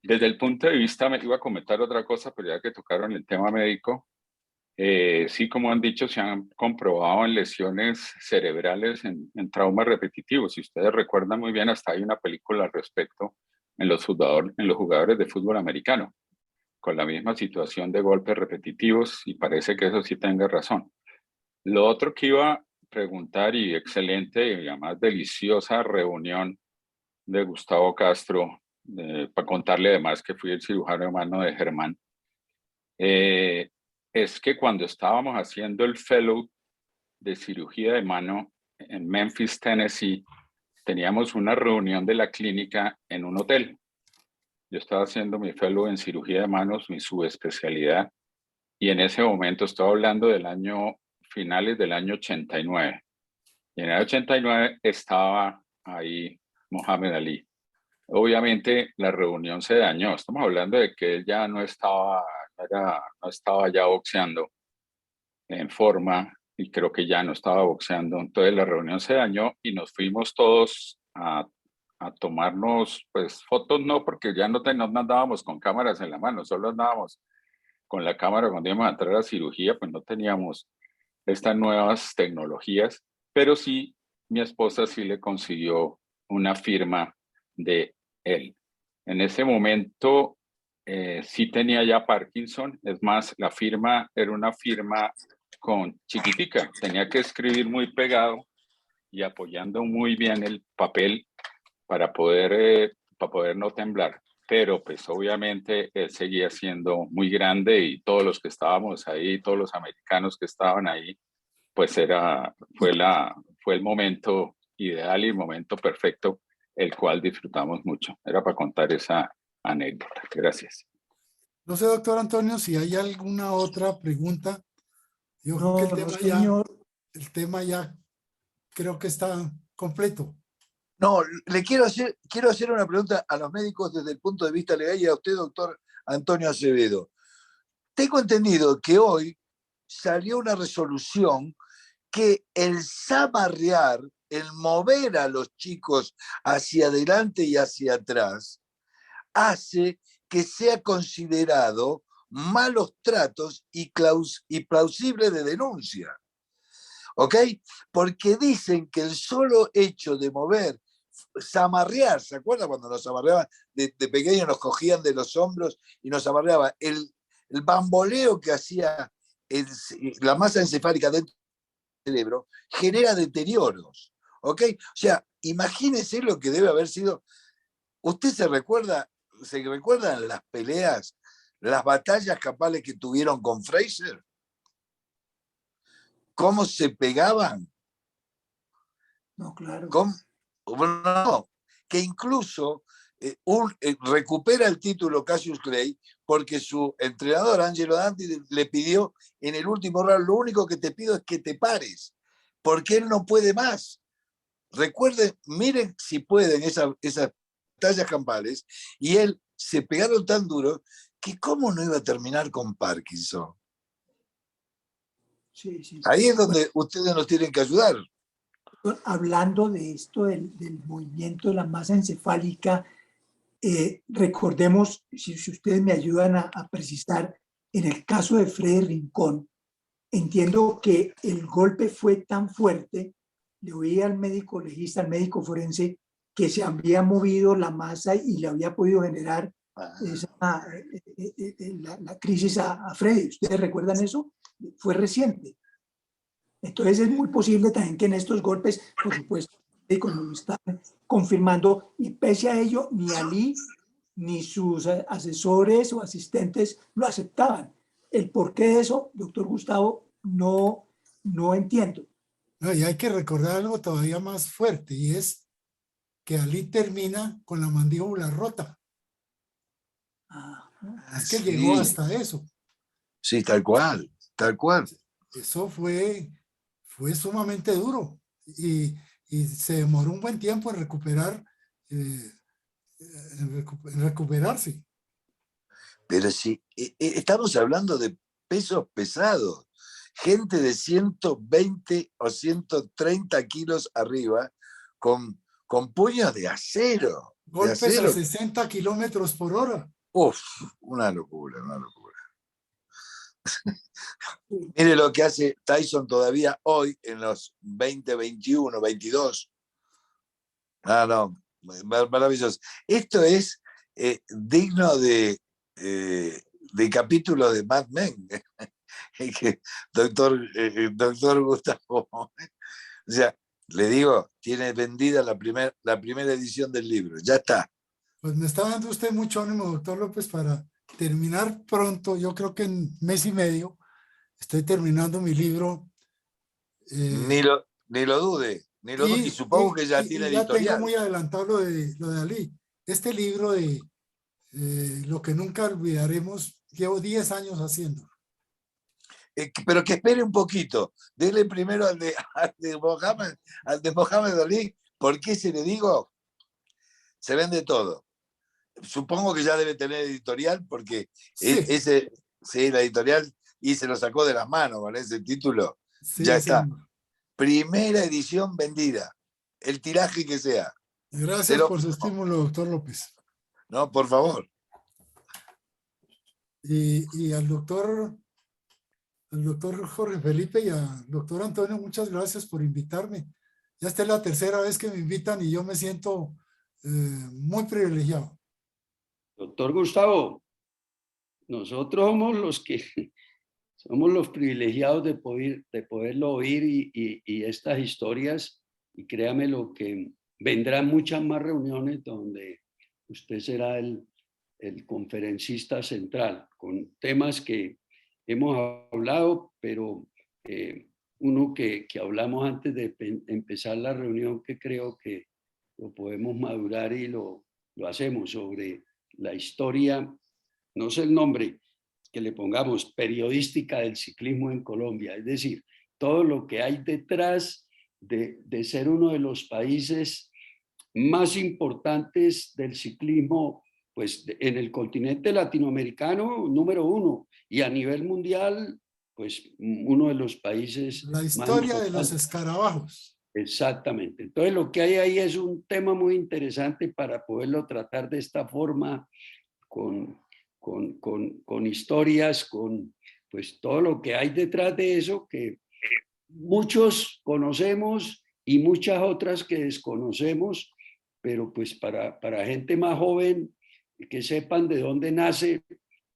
Desde el punto de vista, me iba a comentar otra cosa, pero ya que tocaron el tema médico, sí, como han dicho, se han comprobado en lesiones cerebrales en traumas repetitivos. Si ustedes recuerdan muy bien, hasta hay una película al respecto en los jugadores de fútbol americano, con la misma situación de golpes repetitivos, y parece que eso sí tenga razón. Lo otro que iba a preguntar, y excelente y además deliciosa reunión de Gustavo Castro, para contarle además que fui el cirujano de mano de Germán, es que cuando estábamos haciendo el fellow de cirugía de mano en Memphis, Tennessee, teníamos una reunión de la clínica en un hotel. Yo estaba haciendo mi fellow en cirugía de manos, mi subespecialidad, y en ese momento estaba hablando del año, finales del año 89. Y en el 89 estaba ahí Muhammad Ali. Obviamente la reunión se dañó. Estamos hablando de que él ya no estaba ya boxeando en forma, y creo que ya no estaba boxeando. Entonces la reunión se dañó y nos fuimos todos a tomarnos pues fotos, no, porque ya no andábamos con cámaras en la mano, solo andábamos con la cámara cuando íbamos a entrar a la cirugía, pues no teníamos estas nuevas tecnologías, pero sí, mi esposa sí le consiguió una firma de él. En ese momento sí tenía ya Parkinson, es más, la firma era una firma con chiquitica, tenía que escribir muy pegado y apoyando muy bien el papel, para poder no temblar. Pero pues obviamente él seguía siendo muy grande y todos los que estábamos ahí, todos los americanos que estaban ahí, pues fue el momento ideal y el momento perfecto, el cual disfrutamos mucho. Era para contar esa anécdota. Gracias. No sé, doctor Antonio, si hay alguna otra pregunta. Yo creo que el tema ya creo que está completo. No, le quiero hacer una pregunta a los médicos desde el punto de vista legal y a usted, doctor Antonio Acevedo. Tengo entendido que hoy salió una resolución que el zamarrear, el mover a los chicos hacia adelante y hacia atrás, hace que sea considerado malos tratos y plausible de denuncia. ¿Ok? Porque dicen que el solo hecho de mover, zamarrear, ¿se acuerda cuando nos zamarreaban? De pequeños nos cogían de los hombros y nos zamarreaban. El bamboleo que hacía la masa encefálica dentro del cerebro genera deterioros. ¿Ok? O sea, imagínese lo que debe haber sido. ¿Usted se recuerdan las peleas, las batallas capales que tuvieron con Fraser? ¿Cómo se pegaban? No, claro. No, que incluso recupera el título Cassius Clay porque su entrenador Angelo Dante le pidió en el último round: lo único que te pido es que te pares, porque él no puede más. Recuerden, miren si pueden esas batallas campales, y él se pegaron tan duro que cómo no iba a terminar con Parkinson. Sí, sí. Ahí es donde ustedes nos tienen que ayudar. Hablando de esto del movimiento de la masa encefálica, recordemos, si ustedes me ayudan a precisar, en el caso de Freddy Rincón, entiendo que el golpe fue tan fuerte, le oí al médico legista, al médico forense, que se había movido la masa y le había podido generar la crisis a Freddy. ¿Ustedes recuerdan eso? Fue reciente. Entonces es muy posible también que en estos golpes, por supuesto, nos lo están confirmando, y pese a ello, ni Ali ni sus asesores o asistentes lo aceptaban. El porqué de eso, doctor Gustavo, no entiendo. No, y hay que recordar algo todavía más fuerte, y es que Ali termina con la mandíbula rota. Es que sí, llegó hasta eso. Sí, tal cual, tal cual. Eso fue sumamente duro, y se demoró un buen tiempo en recuperarse. Pero sí, estamos hablando de pesos pesados, gente de 120 o 130 kilos arriba, con puños de acero. Golpes a 60 kilómetros por hora. Uf, una locura, una locura. Mire lo que hace Tyson todavía hoy en los 20, 21, 22. No, maravilloso. Esto es digno de capítulo de Mad Men. Doctor Gustavo. O sea, le digo, tiene vendida la primera edición del libro. Ya está. Pues me está dando usted mucho ánimo, doctor López, para terminar pronto. Yo creo que en mes y medio estoy terminando mi libro. Ni lo dude. Y supongo que ya tiene editorial. Ya tengo muy adelantado lo de Ali. Este libro de Lo que nunca olvidaremos, llevo 10 años haciendo. Pero que espere un poquito. Dele primero al de Mohamed Ali. ¿Por qué se le digo? Se vende todo. Supongo que ya debe tener editorial, porque sí. La editorial, y se lo sacó de las manos con ese título. Sí, ya está. Sí. Primera edición vendida. El tiraje que sea. Gracias por su estímulo, doctor López. No, por favor. Y al doctor Jorge Felipe y al doctor Antonio, muchas gracias por invitarme. Ya esta es la tercera vez que me invitan y yo me siento muy privilegiado. Doctor Gustavo, nosotros somos los privilegiados de poderlo oír, y estas historias, y créame lo que vendrán muchas más reuniones donde usted será el conferencista central, con temas que hemos hablado, pero uno que hablamos antes de empezar la reunión, que creo que lo podemos madurar y lo hacemos, sobre la historia, no sé el nombre que le pongamos, periodística del ciclismo en Colombia, es decir, todo lo que hay detrás de ser uno de los países más importantes del ciclismo, pues en el continente latinoamericano, número 1, y a nivel mundial, pues uno de los países La más historia de los importantes. Escarabajos. Exactamente. Entonces lo que hay ahí es un tema muy interesante para poderlo tratar de esta forma, con historias, con pues todo lo que hay detrás de eso, que muchos conocemos y muchas otras que desconocemos, pero pues para gente más joven, que sepan de dónde nace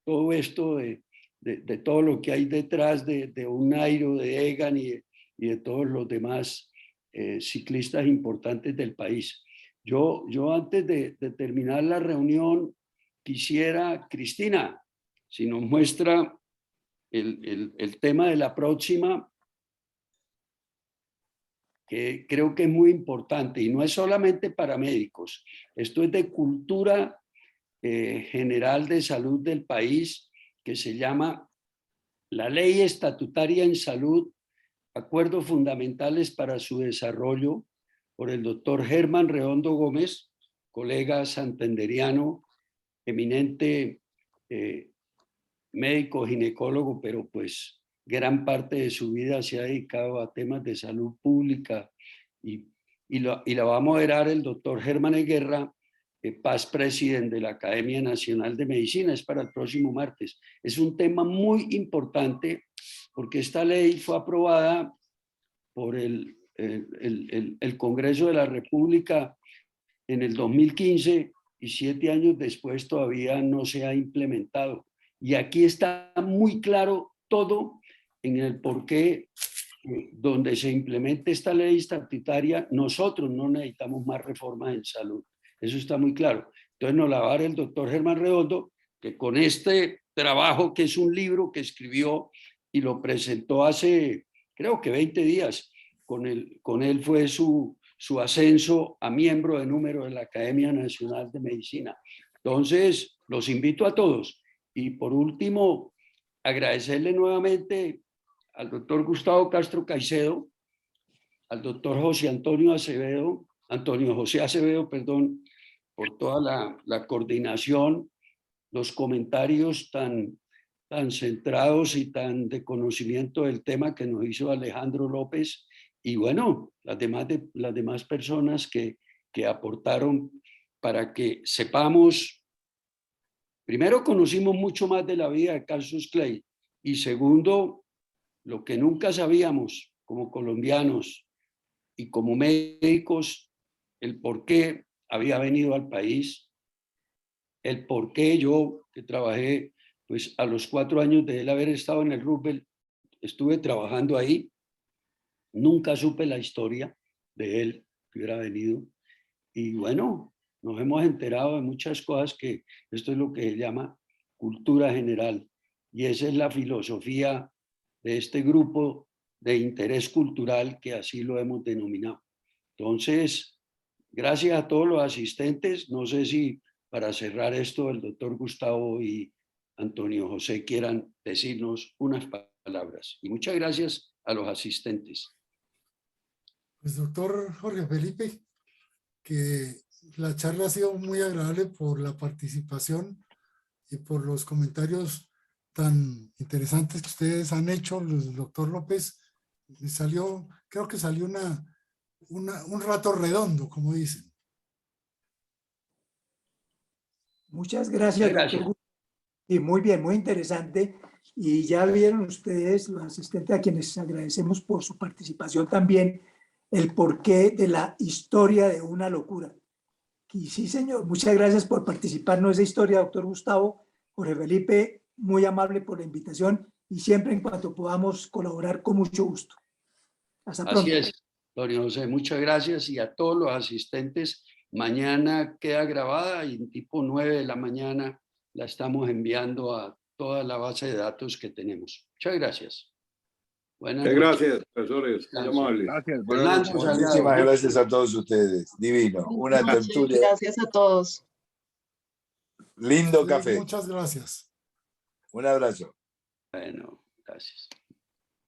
todo esto, de todo lo que hay detrás de un Nairo, de Egan y de todos los demás ciclistas importantes del país. Yo antes de terminar la reunión, quisiera, Cristina, si nos muestra el tema de la próxima, que creo que es muy importante, y no es solamente para médicos, esto es de cultura general de salud del país, que se llama la Ley Estatutaria en Salud, Acuerdos Fundamentales para su Desarrollo, por el doctor Germán Redondo Gómez, colega santanderiano, eminente médico ginecólogo, pero pues gran parte de su vida se ha dedicado a temas de salud pública, y la va a moderar el doctor Germán Guerra, past presidente de la Academia Nacional de Medicina. Es para el próximo martes. Es un tema muy importante porque esta ley fue aprobada por el Congreso de la República en el 2015 y 7 años después todavía no se ha implementado. Y aquí está muy claro todo en el por qué, donde se implemente esta ley estatutaria, nosotros no necesitamos más reformas en salud. Eso está muy claro. Entonces nos la va a dar el doctor Germán Redondo, que con este trabajo, que es un libro que escribió y lo presentó hace, creo que 20 días, con él fue su ascenso a miembro de número de la Academia Nacional de Medicina. Entonces, los invito a todos. Y por último, agradecerle nuevamente al doctor Gustavo Castro Caicedo, al doctor Antonio José Acevedo, perdón, por toda la coordinación, los comentarios tan centrados y tan de conocimiento del tema que nos hizo Alejandro López, y bueno, las demás personas que aportaron para que sepamos. Primero, conocimos mucho más de la vida de Cassius Clay, y segundo, lo que nunca sabíamos como colombianos y como médicos, el por qué había venido al país, el por qué yo, que trabajé, pues a los 4 años de él haber estado en el Roosevelt, estuve trabajando ahí, nunca supe la historia de él que hubiera venido, y bueno, nos hemos enterado de muchas cosas, que esto es lo que se llama cultura general, y esa es la filosofía de este grupo de interés cultural, que así lo hemos denominado. Entonces, gracias a todos los asistentes. No sé si para cerrar esto el doctor Gustavo y Antonio José quieran decirnos unas palabras. Y muchas gracias a los asistentes. Pues doctor Jorge Felipe, que la charla ha sido muy agradable por la participación y por los comentarios tan interesantes que ustedes han hecho. El doctor López creo que salió un rato redondo, como dicen. Muchas gracias, doctor. Y muy bien, muy interesante. Y ya vieron ustedes, los asistentes, a quienes agradecemos por su participación también, el porqué de la historia de una locura. Y sí, señor, muchas gracias por participar en esa historia, doctor Gustavo. Jorge Felipe, muy amable por la invitación, y siempre en cuanto podamos colaborar, con mucho gusto. Hasta pronto. Así es. Antonio José, muchas gracias y a todos los asistentes. Mañana queda grabada y en tipo 9 de la mañana la estamos enviando a toda la base de datos que tenemos. Muchas gracias. Buenas noches. Gracias, profesores. Muy amables. Gracias. Fernando Salgado. Muchísimas gracias a todos ustedes. Divino. Una Buenas noches, tertulia. gracias a todos. Lindo Sí, café. muchas gracias. Un abrazo. Bueno, gracias.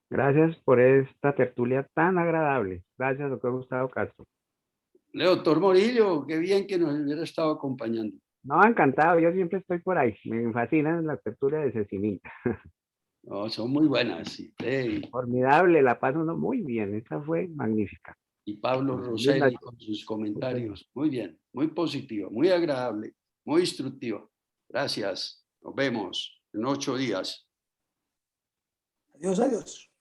Gracias por esta tertulia tan agradable. Gracias, doctor Gustavo Castro. Doctor Morillo, qué bien que nos hubiera estado acompañando. No, encantado, yo siempre estoy por ahí. Me fascinan las tertulias de Cecilita. No, son muy buenas. Sí. Formidable, la paso uno muy bien. Esta fue magnífica. Y Pablo Rosselli con sus comentarios. Muy bien, muy positivo, muy agradable, muy instructivo. Gracias. Nos vemos en 8 días. Adiós, adiós.